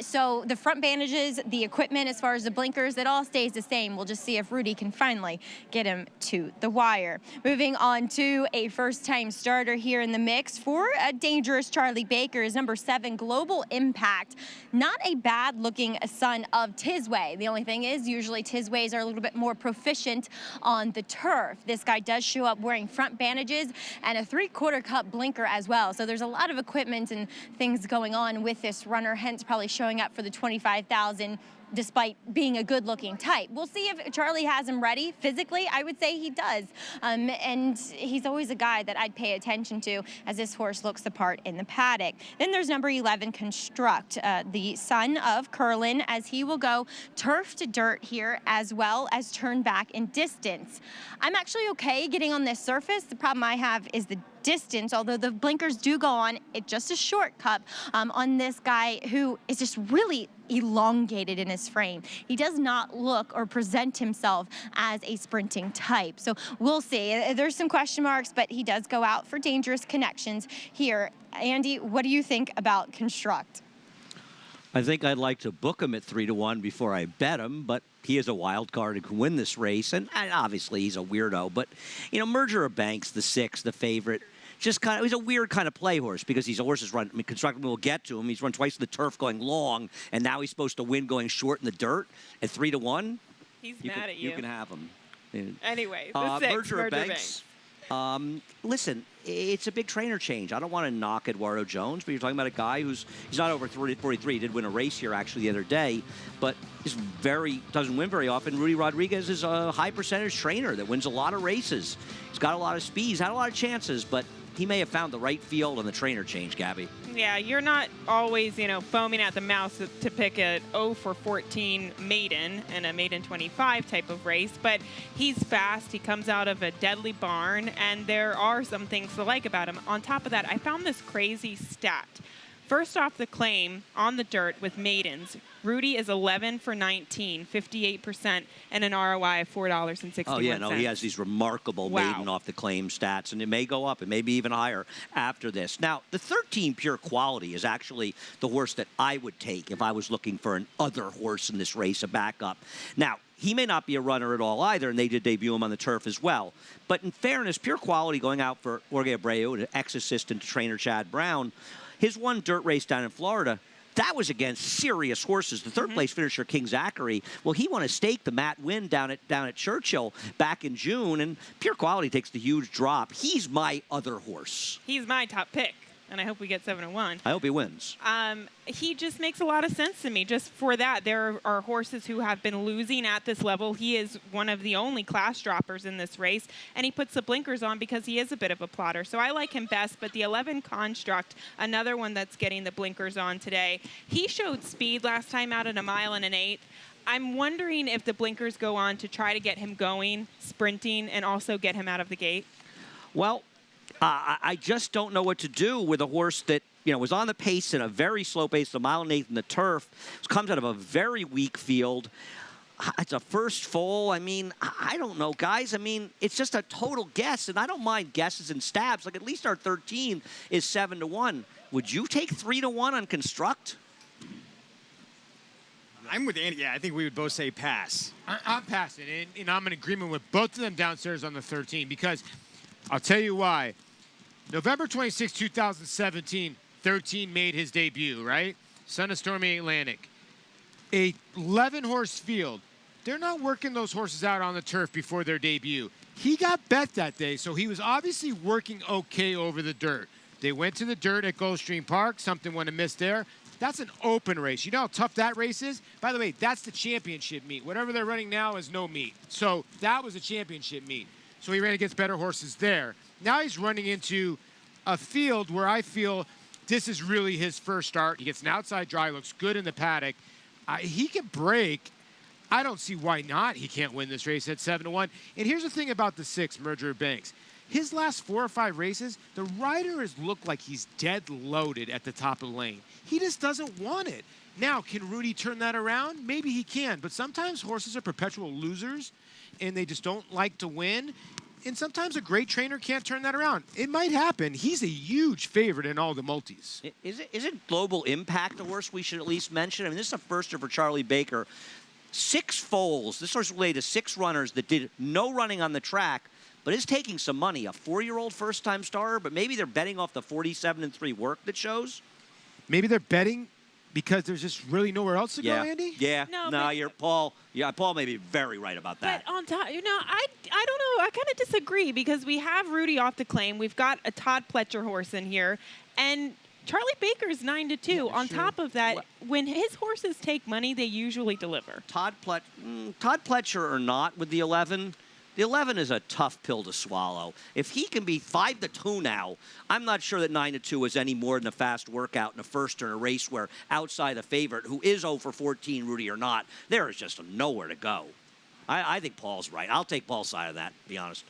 So the front bandages, the equipment as far as the blinkers, it all stays the same. We'll just see if Rudy can finally get him to the wire. Moving on to a first-time starter here in the mix for a dangerous Charlie Baker is number 7, Global Impact. Not a bad-looking son of Tisway. The only thing is, usually Tisways are a little bit more proficient on the turf. This guy does show up wearing front bandages and a 3/4 cup blinker as well. So there's a lot of equipment and things going on with this runner, hence probably showing up for the $25,000 despite being a good-looking type. We'll see if Charlie has him ready. Physically, I would say he does. And he's always a guy that I'd pay attention to as this horse looks the part in the paddock. Then there's number 11, Construct, the son of Curlin, as he will go turf to dirt here as well as turn back in distance. I'm actually okay getting on this surface. The problem I have is the distance, although the blinkers do go on. It's just a shortcut on this guy who is just really elongated in his frame. He does not look or present himself as a sprinting type. So we'll see. There's some question marks, but he does go out for dangerous connections here. Andy, what do you think about Construct?
I think I'd like to book him at 3-1 before I bet him, but he is a wild card and can win this race, and obviously he's a weirdo. But, you know, Merger of Banks, the 6, the favorite, just kind of, he's a weird kind of play horse because these horses run, I mean, Construct will get to him. He's run twice in the turf going long, and now he's supposed to win going short in the dirt at 3-1.
He's mad at you.
You can have him.
Anyway, the 6,
Merger of Banks. Listen, it's a big trainer change. I don't want to knock Eduardo Jones, but you're talking about a guy he's not over 43. He did win a race here actually the other day, but doesn't win very often. Rudy Rodriguez is a high percentage trainer that wins a lot of races. He's got a lot of speed. He's had a lot of chances, but he may have found the right field on the trainer change, Gabby.
Yeah, you're not always, foaming at the mouth to pick a 0 for 14 maiden and a maiden 25 type of race, but he's fast. He comes out of a deadly barn, and there are some things to like about him. On top of that, I found this crazy stat. First off the claim on the dirt with maidens, Rudy is 11 for 19, 58%, and an ROI of $4.61.
Oh, yeah, no, he has these remarkable maiden off the claim stats, and it may go up. It may be even higher after this. Now, the 13 Pure Quality is actually the horse that I would take if I was looking for an other horse in this race, a backup. Now, he may not be a runner at all either, and they did debut him on the turf as well. But in fairness, Pure Quality going out for Jorge Abreu, an ex-assistant to trainer Chad Brown, his one dirt race down in Florida, that was against serious horses. The third-place finisher, King Zachary, well, he won a stake, the Matt Wynn, down at Churchill back in June, and Pure Quality takes the huge drop. He's my other horse.
He's my top pick, and I hope we get 7-1.
I hope he wins.
He just makes a lot of sense to me. Just for that, there are horses who have been losing at this level. He is one of the only class droppers in this race, and he puts the blinkers on because he is a bit of a plotter. So I like him best, but the 11 Construct, another one that's getting the blinkers on today. He showed speed last time out at 1 1/8 miles. I'm wondering if the blinkers go on to try to get him going, sprinting, and also get him out of the gate.
Well, I just don't know what to do with a horse that, was on the pace in a very slow pace, 1 1/8 miles in the turf. Comes out of a very weak field. It's a first foal. I mean, I don't know, guys. I mean, it's just a total guess, and I don't mind guesses and stabs. Like, at least our 13 is 7-1. Would you take 3-1 on Construct?
I'm with Andy. Yeah, I think we would both say pass.
I'm passing, and I'm in agreement with both of them downstairs on the 13 because I'll tell you why. November 26, 2017, 13 made his debut, right? Son of Stormy Atlantic. A 11-horse field. They're not working those horses out on the turf before their debut. He got bet that day, so he was obviously working okay over the dirt. They went to the dirt at Gulfstream Park. Something went amiss there. That's an open race. You know how tough that race is? By the way, that's the championship meet. Whatever they're running now is no meet. So that was a championship meet. So he ran against better horses there. Now he's running into a field where I feel this is really his first start. He gets an outside dry, looks good in the paddock. He can break. I don't see why not. He can't win this race at 7-1. And here's the thing about the 6, Merger of Banks. His last 4 or 5 races, the rider has looked like he's dead loaded at the top of the lane. He just doesn't want it. Now, can Rudy turn that around? Maybe he can. But sometimes horses are perpetual losers, and they just don't like to win. And sometimes a great trainer can't turn that around. It might happen. He's a huge favorite in all the multis.
Isn't Global Impact a horse we should at least mention? I mean, this is a firster for Charlie Baker. 6 foals. This horse related to 6 runners that did no running on the track, but is taking some money. A 4-year-old first-time starter, but maybe they're betting off the 47-3 work that shows.
Maybe they're betting because there's just really nowhere else to go, Andy?
Yeah. No, you're Paul. Yeah, Paul may be very right about that.
But on top, I don't know. I kind of disagree because we have Rudy off the claim. We've got a Todd Pletcher horse in here, and Charlie Baker's 9-2. On top of that, when his horses take money, they usually deliver.
Todd Pletcher or not with the 11. The 11 is a tough pill to swallow. If he can be 5-2 now, I'm not sure that 9-2 is any more than a fast workout in a first in a race where outside the favorite, who is 0 for 14, Rudy or not, there is just nowhere to go. I think Paul's right. I'll take Paul's side of that, to be honest.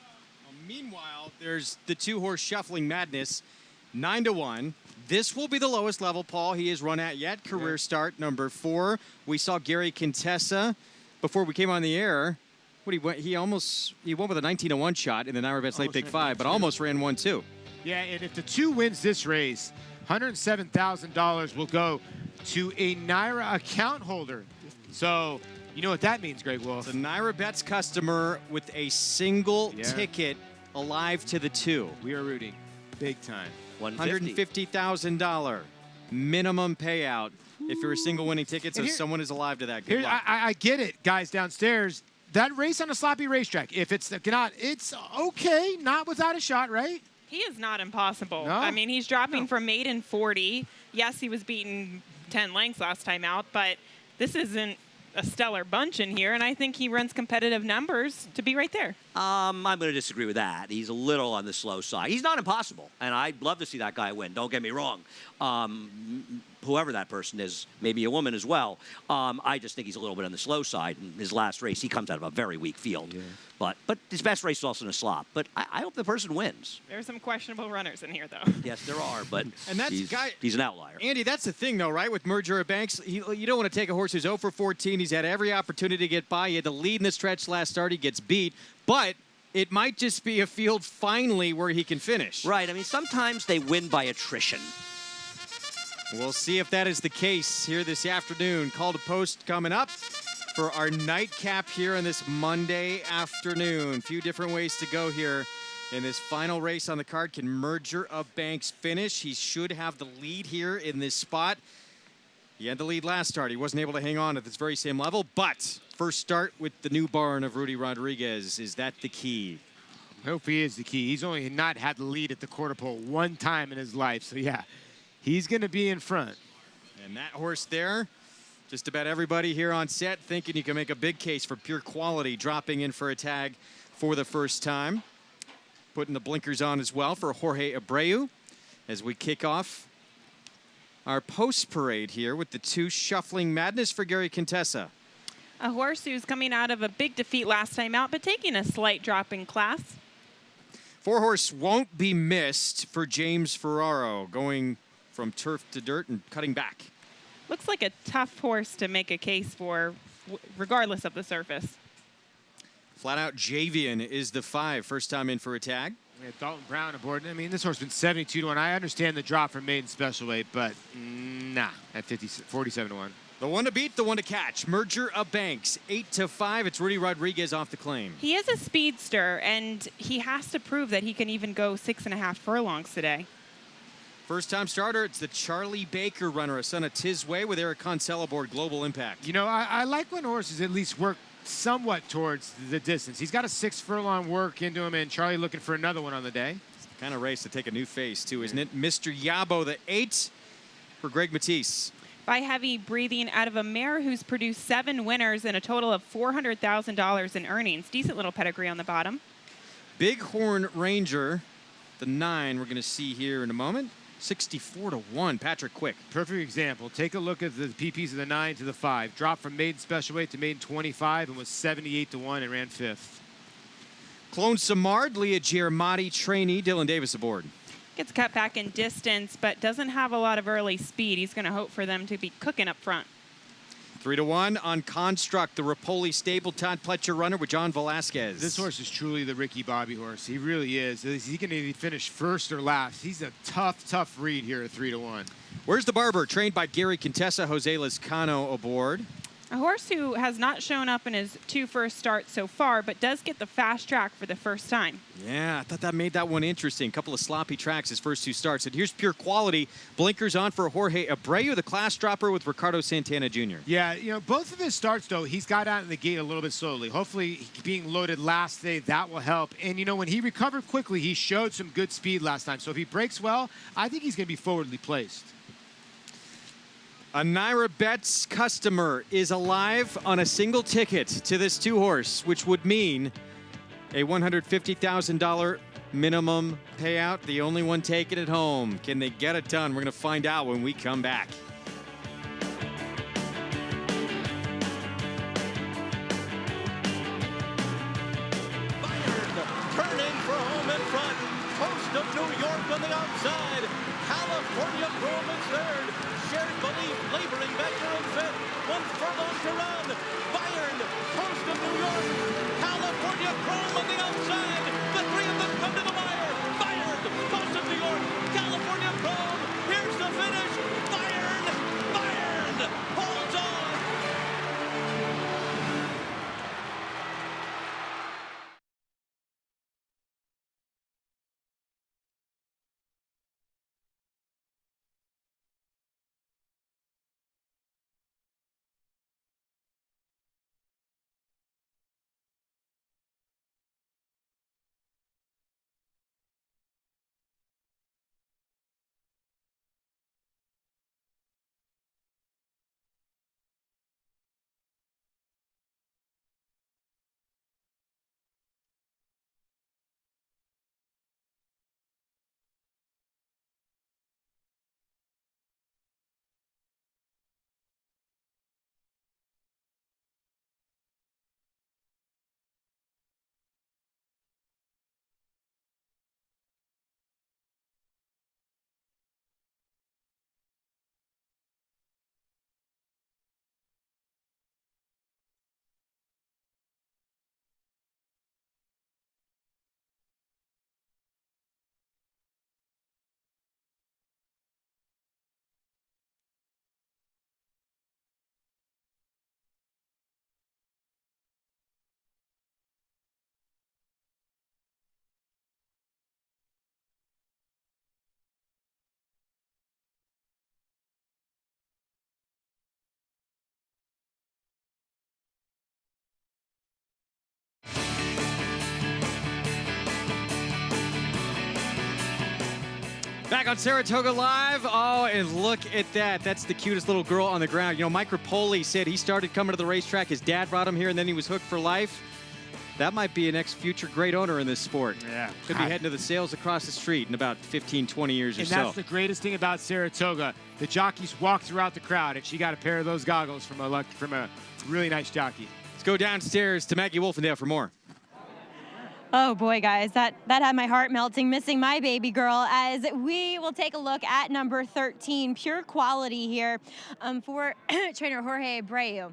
Meanwhile, there's the 2-horse Shuffling Madness, 9-1. This will be the lowest level, Paul, he has run at yet. Career start number 4. We saw Gary Contessa before we came on the air. He went with a 19-1 shot in the NYRA Late Big 5, but almost ran 1-2.
Yeah, and if the 2 wins this race, $107,000 will go to a NYRA account holder. So you know what that means, Greg Wolf.
The NYRA Bets customer with a single ticket alive to the 2.
We are rooting big time.
$150,000 minimum payout if you're a single winning ticket, so someone is alive to that. Good luck.
I get it, guys downstairs. That race on a sloppy racetrack, if it's not, it's okay, not without a shot, right?
He is not impossible.
No?
I mean, he's dropping from maiden 40. Yes, he was beaten 10 lengths last time out, but this isn't a stellar bunch in here, and I think he runs competitive numbers to be right there.
I'm going to disagree with that. He's a little on the slow side. He's not impossible, and I'd love to see that guy win. Don't get me wrong. Whoever that person is, maybe a woman as well. I just think he's a little bit on the slow side. In his last race, he comes out of a very weak field. Yeah. But his best race is also in a slop. But I hope the person wins.
There are some questionable runners in here, though.
Yes, there are, but he's an outlier.
Andy, that's the thing, though, right? With Merger of Banks, you don't want to take a horse who's 0 for 14. He's had every opportunity to get by. He had the lead in the stretch last start. He gets beat. But it might just be a field finally where he can finish.
Right. I mean, sometimes they win by attrition.
We'll see if that is the case here this afternoon. Call to post coming up for our nightcap here on this Monday afternoon. A few different ways to go here in this final race on the card. Can Merger of Banks finish? He should have the lead here in this spot. He had the lead last start. He wasn't able to hang on at this very same level, but first start with the new barn of Rudy Rodriguez. Is that the key?
I hope he is the key. He's only not had the lead at the quarter pole one time in his life, so yeah. He's going to be in front.
And that horse there, just about everybody here on set thinking you can make a big case for pure quality, dropping in for a tag for the first time. Putting the blinkers on as well for Jorge Abreu as we kick off our post parade here with the 2 Shuffling Madness for Gary Contessa.
A horse who's coming out of a big defeat last time out, but taking a slight drop in class.
4-horse Won't Be Missed for James Ferraro, going from turf to dirt and cutting back.
Looks like a tough horse to make a case for, regardless of the surface.
Flat out Javian is the 5, first time in for a tag.
Yeah, Dalton Brown aboard. I mean, this horse has been 72-1. I understand the drop from maiden special weight, but nah, at 47-1.
The one to beat, the one to catch. Merger of Banks, 8-5. It's Rudy Rodriguez off the claim.
He is a speedster, and he has to prove that he can even go 6.5 furlongs today.
First-time starter, it's the Charlie Baker runner, a son of Tisway with Eric Consell aboard Global Impact.
You know, I like when horses at least work somewhat towards the distance. He's got a 6 furlong work into him, and Charlie looking for another one on the day.
It's the kind of race to take a new face, too, isn't it? Mr. Yabo, the 8 for Greg Matisse.
By heavy breathing out of a mare who's produced 7 winners and a total of $400,000 in earnings. Decent little pedigree on the bottom.
Bighorn Ranger, the 9 we're going to see here in a moment. 64-1, Patrick Quick.
Perfect example. Take a look at the PPs of the 9 to the 5. Dropped from maiden special weight to maiden 25 and was 78-1 and ran 5th.
Clone Samard, Leah Giarmati trainee, Dylan Davis aboard.
Gets cut back in distance, but doesn't have a lot of early speed. He's going to hope for them to be cooking up front.
3-1 on Construct, the Rapoli stable Todd Pletcher runner with John Velasquez.
This horse is truly the Ricky Bobby horse. He really is. Is he going to finish first or last? He's a tough read here at 3-1.
Where's the Barber? Trained by Gary Contessa, Jose Lizcano aboard.
A horse who has not shown up in his 2 first starts so far, but does get the fast track for the first time.
Yeah, I thought that made that one interesting. A couple of sloppy tracks his first 2 starts. And here's Pure Quality. Blinkers on for Jorge Abreu, the class dropper with Ricardo Santana Jr.
Yeah, you know, both of his starts, though, he's got out of the gate a little bit slowly. Hopefully, being loaded last day, that will help. And, you know, when he recovered quickly, he showed some good speed last time. So if he breaks well, I think he's going to be forwardly placed.
A Naira Bets customer is alive on a single ticket to this 2-horse, which would mean a $150,000 minimum payout. The only one taking it home. Can they get it done? We're going to find out when we come back.
Turning for home in front. Coast of New York on the outside. California Chrome is third. Shared Belief laboring back there in fifth. 1 furlong to run. Bayern, Coast of New York. California Chrome on the outside. The 3 of them come to the wire. Bayern, Coast of New York. California Chrome. Here's the finish. Bayern holds on.
Back on Saratoga Live. Oh, and look at that. That's the cutest little girl on the ground. You know, Mike Rapoli said he started coming to the racetrack. His dad brought him here, and then he was hooked for life. That might be a next future great owner in this sport.
Yeah.
Could be heading to the sales across the street in about 15, 20 years or so.
And that's the greatest thing about Saratoga. The jockeys walk throughout the crowd, and she got a pair of those goggles from a really nice jockey.
Let's go downstairs to Maggie Wolfendale for more.
Oh boy, guys, that had my heart melting, missing my baby girl, as we will take a look at number 13, Pure Quality here for trainer Jorge Abreu.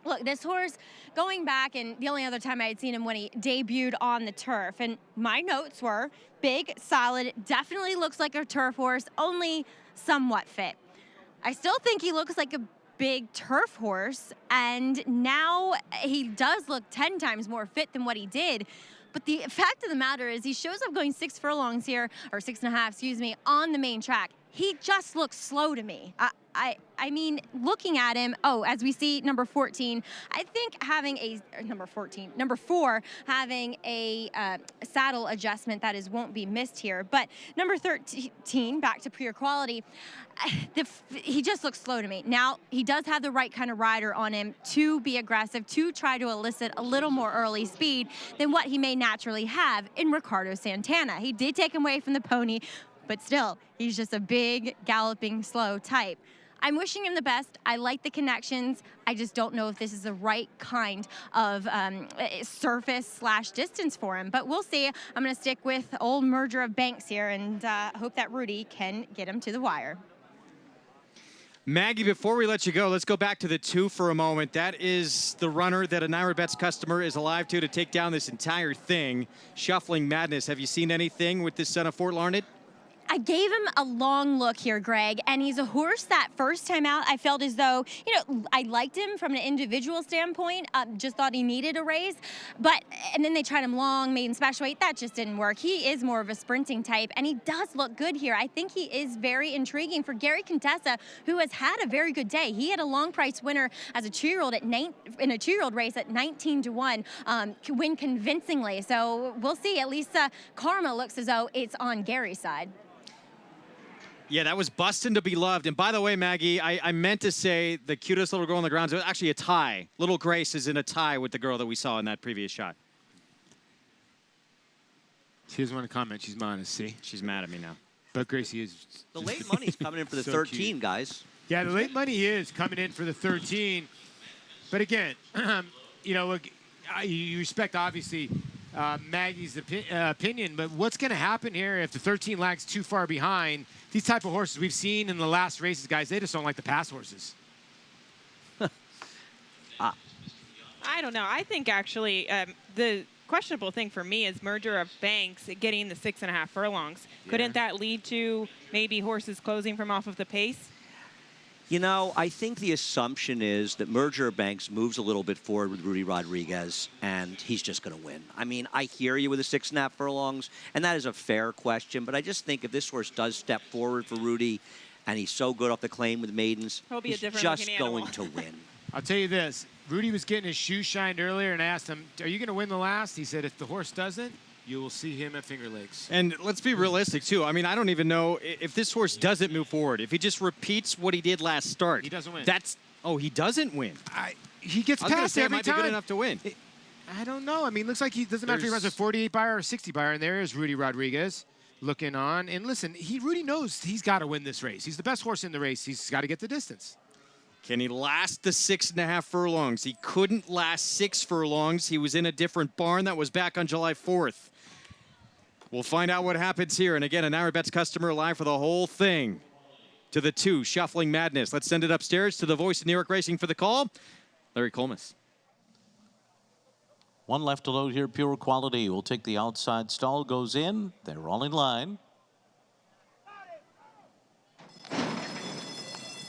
Look, this horse, going back, and the only other time I had seen him when he debuted on the turf, and my notes were big, solid, definitely looks like a turf horse, only somewhat fit. I still think he looks like a big turf horse, and now he does look 10 times more fit than what he did. But the fact of the matter is he shows up going 6 furlongs here, or 6.5, excuse me, on the main track. He just looks slow to me. I mean, looking at him, as we see number 14, I think having number 4, having a saddle adjustment that won't be missed here. But number 13, back to Pure Quality, he just looks slow to me. Now, he does have the right kind of rider on him to be aggressive, to try to elicit a little more early speed than what he may naturally have in Ricardo Santana. He did take him away from the pony, but still, he's just a big, galloping, slow type. I'm wishing him the best. I like the connections. I just don't know if this is the right kind of surface/distance for him, but we'll see. I'm going to stick with old merger of banks here and hope that Rudy can get him to the wire.
Maggie, before we let you go, let's go back to the 2 for a moment. That is the runner that a Naira Bets customer is alive to take down this entire thing. Shuffling Madness. Have you seen anything with this son of Fort Larned?
I gave him a long look here, Greg, and he's a horse that first time out, I felt as though, I liked him from an individual standpoint, just thought he needed a race, and then they tried him long, made him special weight. That just didn't work. He is more of a sprinting type, and he does look good here. I think he is very intriguing for Gary Contessa, who has had a very good day. He had a long price winner as a 2-year-old in a 2-year-old race at 19-1, win convincingly. So we'll see. At least karma looks as though it's on Gary's side.
Yeah, that was bustin' to be loved. And by the way, Maggie, I meant to say the cutest little girl on the ground. It was actually a tie. Little Grace is in a tie with the girl that we saw in that previous shot.
She doesn't want to comment. She's modest, see?
She's mad at me now.
But Gracie is...
The late money's coming in for the
so
13,
cute.
guys.
Yeah, the late money is coming in for the 13. But again, you respect, obviously, Maggie's opinion, but what's going to happen here if the 13 lags too far behind? These type of horses we've seen in the last races, guys, they just don't like the pass horses.
I don't know. I think actually the questionable thing for me is merger of banks getting the 6.5 furlongs. Yeah. Couldn't that lead to maybe horses closing from off of the pace?
I think the assumption is that merger of banks moves a little bit forward with Rudy Rodriguez, and he's just going to win. I mean, I hear you with the 6.5 furlongs, and that is a fair question, but I just think if this horse does step forward for Rudy, and he's so good off the claim with maidens, he's just going to win.
I'll tell you this. Rudy was getting his shoe shined earlier, and I asked him, are you going to win the last? He said, if the horse doesn't, you will see him at Finger Lakes.
And let's be realistic, too. I mean, I don't even know if this horse doesn't move forward. If he just repeats what he did last start.
He doesn't win.
He doesn't win.
He gets past every
might
time.
Be good enough to win.
I don't know. I mean, looks like he doesn't matter if he runs a 48 buyer or 60 buyer, and there is Rudy Rodriguez looking on. And listen, Rudy knows he's got to win this race. He's the best horse in the race. He's got to get the distance.
Can he last the 6.5 furlongs? He couldn't last 6 furlongs. He was in a different barn. That was back on July 4th. We'll find out what happens here. And again, a Naira Bets customer live for the whole thing. To the 2, Shuffling Madness. Let's send it upstairs to the voice of New York Racing for the call, Larry Colmus.
One left to load here, Pure Quality. Will take the outside stall, goes in. They're all in line.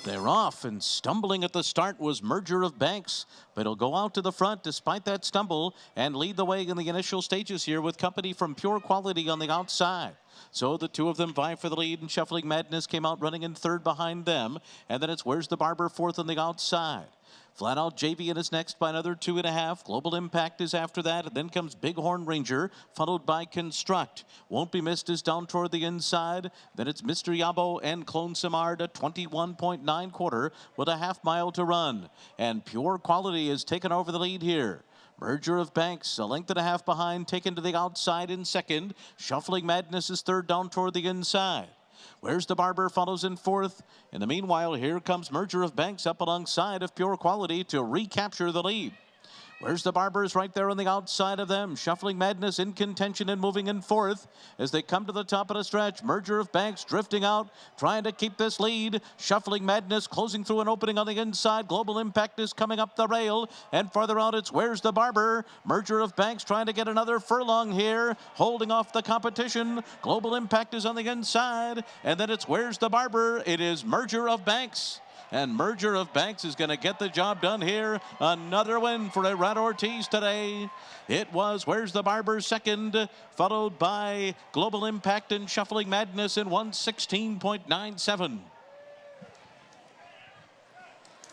They're off, and stumbling at the start was Merger of Banks, but he'll go out to the front despite that stumble and lead the way in the initial stages here with company from Pure Quality on the outside. So the two of them vie for the lead, and Shuffling Madness came out running in third behind them, and then it's Where's the Barber fourth on the outside. Flat Out JV is next by another 2.5. Global Impact is after that. And then comes Bighorn Ranger, followed by Construct. Won't Be Missed is down toward the inside. Then it's Mr. Yabo and Clone Samard at 21.9 quarter with a half mile to run. And Pure Quality has taken over the lead here. Merger of Banks, a length and a half behind, taken to the outside in second. Shuffling Madness is third down toward the inside. Where's the Barber follows in fourth. In the meanwhile, here comes Merger of Banks up alongside of Pure Quality to recapture the lead. Where's the Barbers right there on the outside of them. Shuffling Madness in contention and moving in fourth as they come to the top of the stretch. Merger of Banks drifting out, trying to keep this lead. Shuffling Madness closing through an opening on the inside. Global Impact is coming up the rail, and farther out it's Where's the Barber. Merger of Banks trying to get another furlong here, holding off the competition. Global Impact is on the inside, and then it's Where's the Barber. It is Merger of Banks. And Merger of Banks is going to get the job done here. Another win for Errad Ortiz today. It was Where's the Barber second, followed by Global Impact and Shuffling Madness in 1:16.97.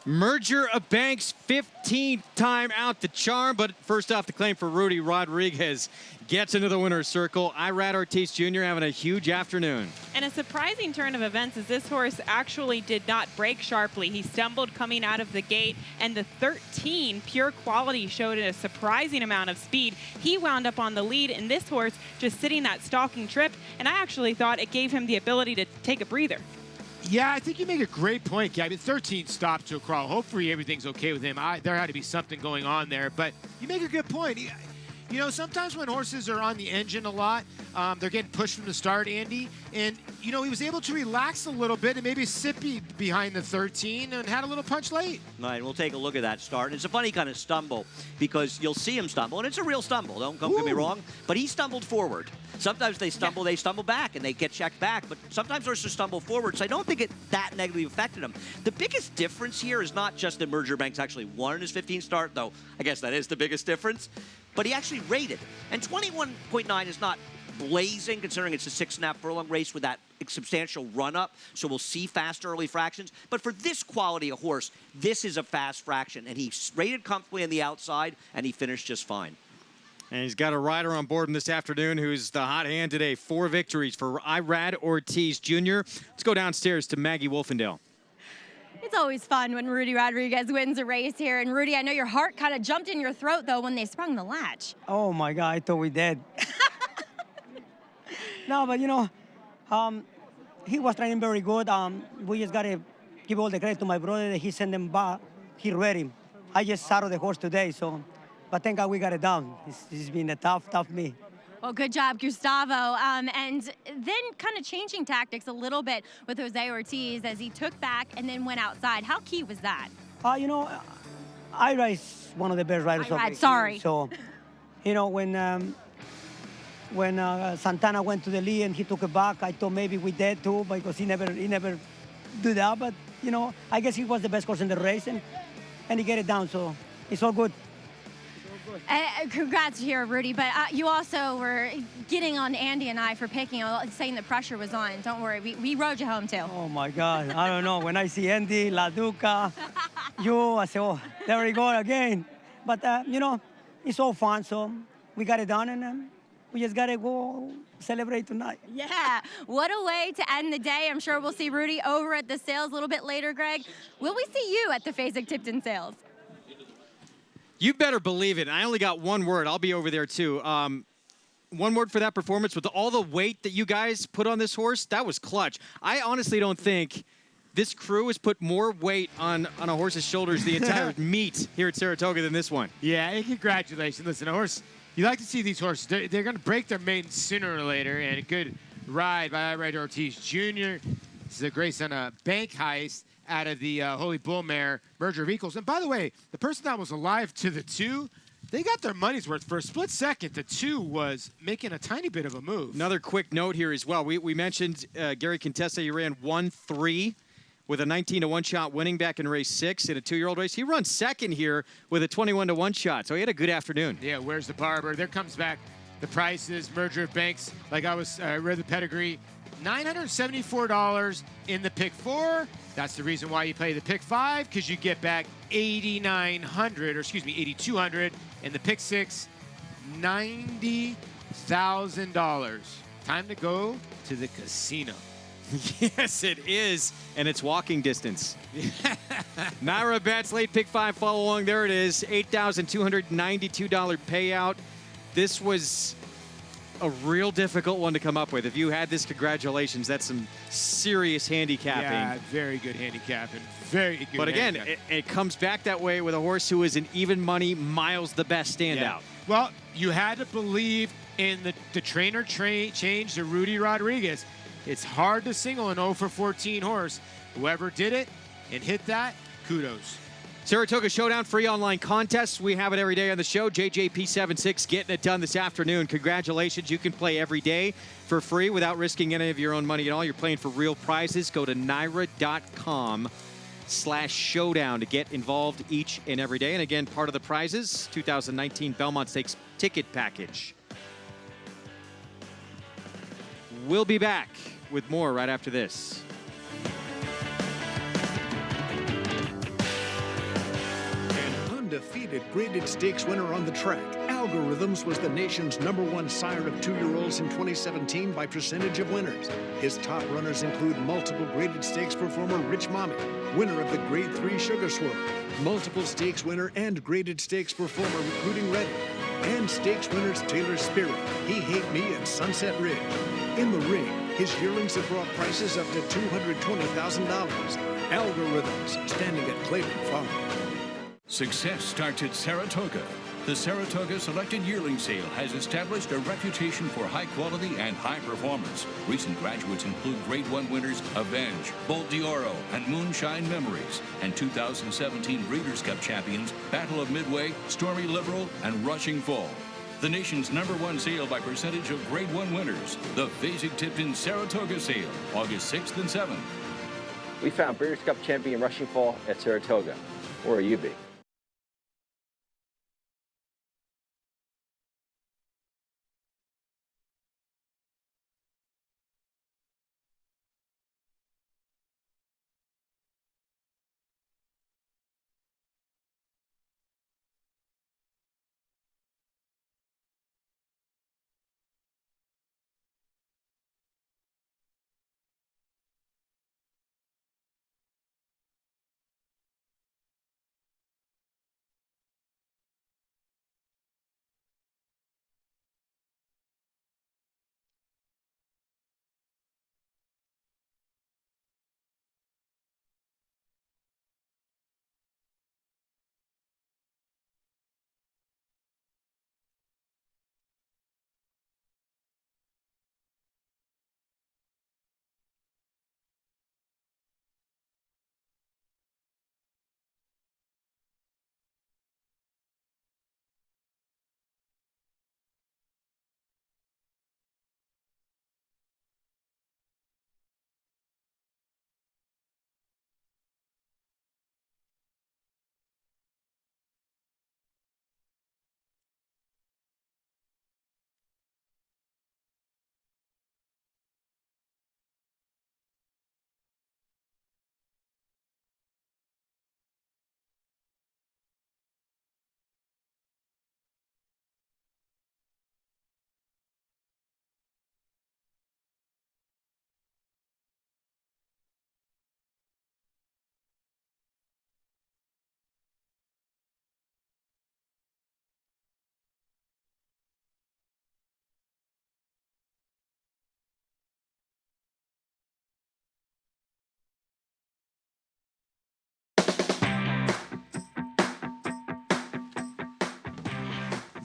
Merger of Banks, 15th time out the charm, but first off the claim for Rudy Rodriguez gets into the winner's circle. Errad Ortiz Jr. having a huge afternoon.
And a surprising turn of events is this horse actually did not break sharply. He stumbled coming out of the gate, and the 13 Pure Quality showed a surprising amount of speed. He wound up on the lead, and this horse just sitting that stalking trip, and I actually thought it gave him the ability to take a breather.
Yeah, I think you make a great point, Gabby. 13 stopped to a crawl. Hopefully everything's okay with him. There had to be something going on there, but you make a good point. You know, sometimes when horses are on the engine a lot, They're getting pushed from the start, Andy. And, you know, he was able to relax a little bit and maybe sit behind the 13 and had a little punch late.
All right, we'll take a look at that start. It's a funny kind of stumble because you'll see him stumble, and it's a real stumble. Don't get me wrong. But he stumbled forward. Sometimes they stumble, they stumble back, and they get checked back. But sometimes horses stumble forward, so I don't think it that negatively affected him. The biggest difference here is not just that Merger Banks actually won in his 15th start, though I guess that is the biggest difference. But he actually rated. And 21.9 is not blazing, considering it's a 6.5 furlong race with that substantial run-up, so we'll see fast early fractions. But for this quality of horse, this is a fast fraction, and he rated comfortably on the outside, and he finished just fine.
And he's got a rider on board this afternoon who's the hot hand today. 4 victories for Irad Ortiz Jr. Let's go downstairs to Maggie Wolfendale.
It's always fun when Rudy Rodriguez wins a race here. And Rudy, I know your heart kind of jumped in your throat, though, when they sprung the latch.
Oh, my God, I thought we did. No, but, you know, he was training very good. We just got to give all the credit to my brother that he sent him back. He ready. I just saddled the horse today, so, but thank God we got it down. It's been a tough me.
Well, good job, Gustavo. And then kind of changing tactics a little bit with Jose Ortiz as he took back and then went outside. How key was that?
You know, Ira is one of the best riders of the
sorry.
So, you know, when Santana went to the lead and he took it back, I thought maybe we did too, because he never do that. But, you know, I guess he was the best horse in the race, and he get it down, so it's all good.
Congrats here, Rudy. But you also were getting on Andy and I for picking, saying the pressure was on. Don't worry, we rode you home too.
Oh my God, I don't know. When I see Andy, La Duca, you, I say, oh, there we go again. But you know, it's all fun, so we got it done, and we just gotta go celebrate tonight.
Yeah, what a way to end the day. I'm sure we'll see Rudy over at the sales a little bit later, Greg. Will we see you at the Fasig-Tipton sales?
You better believe it. I only got one word. I'll be over there, too. One word for that performance. With all the weight that you guys put on this horse, that was clutch. I honestly don't think this crew has put more weight on a horse's shoulders the entire meet here at Saratoga than this one.
Yeah, and congratulations. Listen, a horse, you like to see these horses. They're going to break their maiden sooner or later, and a good ride by Irad Ortiz Jr. This is a grace on a bank heist out of the Holy Bull Mare merger of equals. And by the way, the person that was alive to the 2, they got their money's worth. For a split second, the 2 was making a tiny bit of a move.
Another quick note here as well. We mentioned Gary Contessa. He ran 1-3 with a 19-to-1 shot winning back in race 6 in a 2-year-old race. He runs second here with a 21-to-1 shot. So he had a good afternoon.
Yeah, where's the barber? There comes back the prices, merger of banks. Like I read the pedigree. $974 in the pick 4. That's the reason why you play the pick 5, because you get back $8,200 in the pick 6, $90,000. Time to go to the casino.
Yes, it is, and it's walking distance. Naira Bets late pick 5 follow along. There it is, $8,292 payout. This was a real difficult one to come up with. If you had this, congratulations. That's some serious handicapping.
Yeah, very good handicapping. Very good.
But again, it comes back that way with a horse who is an even money, miles the best standout.
Yeah. Well, you had to believe in the trainer change to Rudy Rodriguez. It's hard to single an 0-for-14 horse. Whoever did it and hit that, kudos.
Saratoga Showdown free online contest. We have it every day on the show. JJP76 getting it done this afternoon. Congratulations. You can play every day for free without risking any of your own money at all. You're playing for real prizes. Go to NYRA.com/showdown to get involved each and every day. And again, part of the prizes, 2019 Belmont Stakes ticket package. We'll be back with more right after this.
Undefeated graded stakes winner on the track. Algorithms was the nation's #1 sire of 2-year-olds in 2017 by percentage of winners. His top runners include multiple graded stakes performer Rich Mommy, winner of the Grade 3 Sugar Swirl, multiple stakes winner and graded stakes performer Recruiting Ready, and stakes winners Taylor Spirit, He Hate Me, and Sunset Ridge. In the ring, his yearlings have brought prices up to $220,000. Algorithms, standing at Clayton Farm.
Success starts at Saratoga. The Saratoga Selected Yearling Sale has established a reputation for high quality and high performance. Recent graduates include Grade 1 winners Avenge, Bolt d'Oro, and Moonshine Memories, and 2017 Breeders' Cup champions Battle of Midway, Stormy Liberal, and Rushing Fall. The nation's #1 sale by percentage of Grade 1 winners, the Fasig-Tipton Saratoga Sale, August 6th and 7th.
We found Breeders' Cup champion Rushing Fall at Saratoga. Where will you be?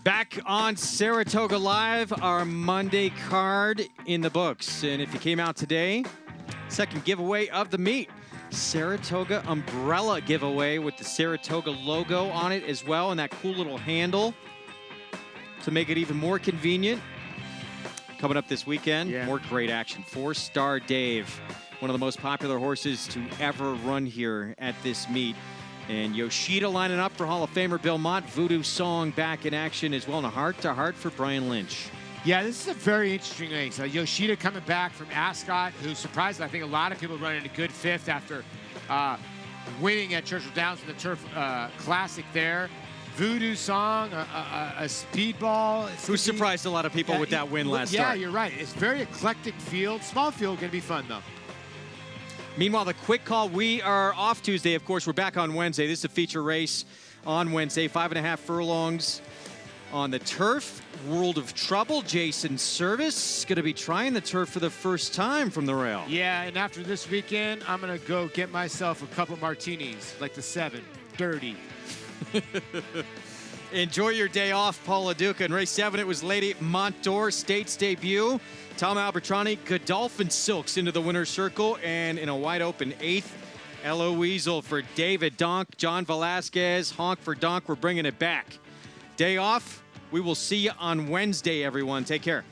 Back on Saratoga Live, our Monday card in the books. And if you came out today, second giveaway of the meet. Saratoga umbrella giveaway with the Saratoga logo on it as well, and that cool little handle to make it even more convenient. Coming up this weekend, more great action. 4-Star Dave, one of the most popular horses to ever run here at this meet. And Yoshida lining up for Hall of Famer Bill Mott. Voodoo Song back in action as well, and a heart-to-heart for Brian Lynch.
Yeah, this is a very interesting race. Yoshida coming back from Ascot, who surprised, I think, a lot of people running a good fifth after winning at Churchill Downs in the Turf Classic there. Voodoo Song, a speedball.
Who surprised a lot of people with that win last start.
Yeah, you're right. It's very eclectic field. Small field, going to be fun, though.
Meanwhile, the quick call, we are off Tuesday. Of course, we're back on Wednesday. This is a feature race on Wednesday. 5.5 furlongs on the turf. World of Trouble, Jason Service, going to be trying the turf for the first time from the rail.
Yeah, and after this weekend, I'm going to go get myself a couple martinis, like the 7, dirty.
Enjoy your day off, Paul LaDuca. In race 7, it was Lady Montour, State's debut. Tom Albertrani, Godolphin Silks into the winner's circle, and in a wide open 8th, Eloise for David Donk, John Velasquez, Honk for Donk. We're bringing it back. Day off. We will see you on Wednesday, everyone. Take care.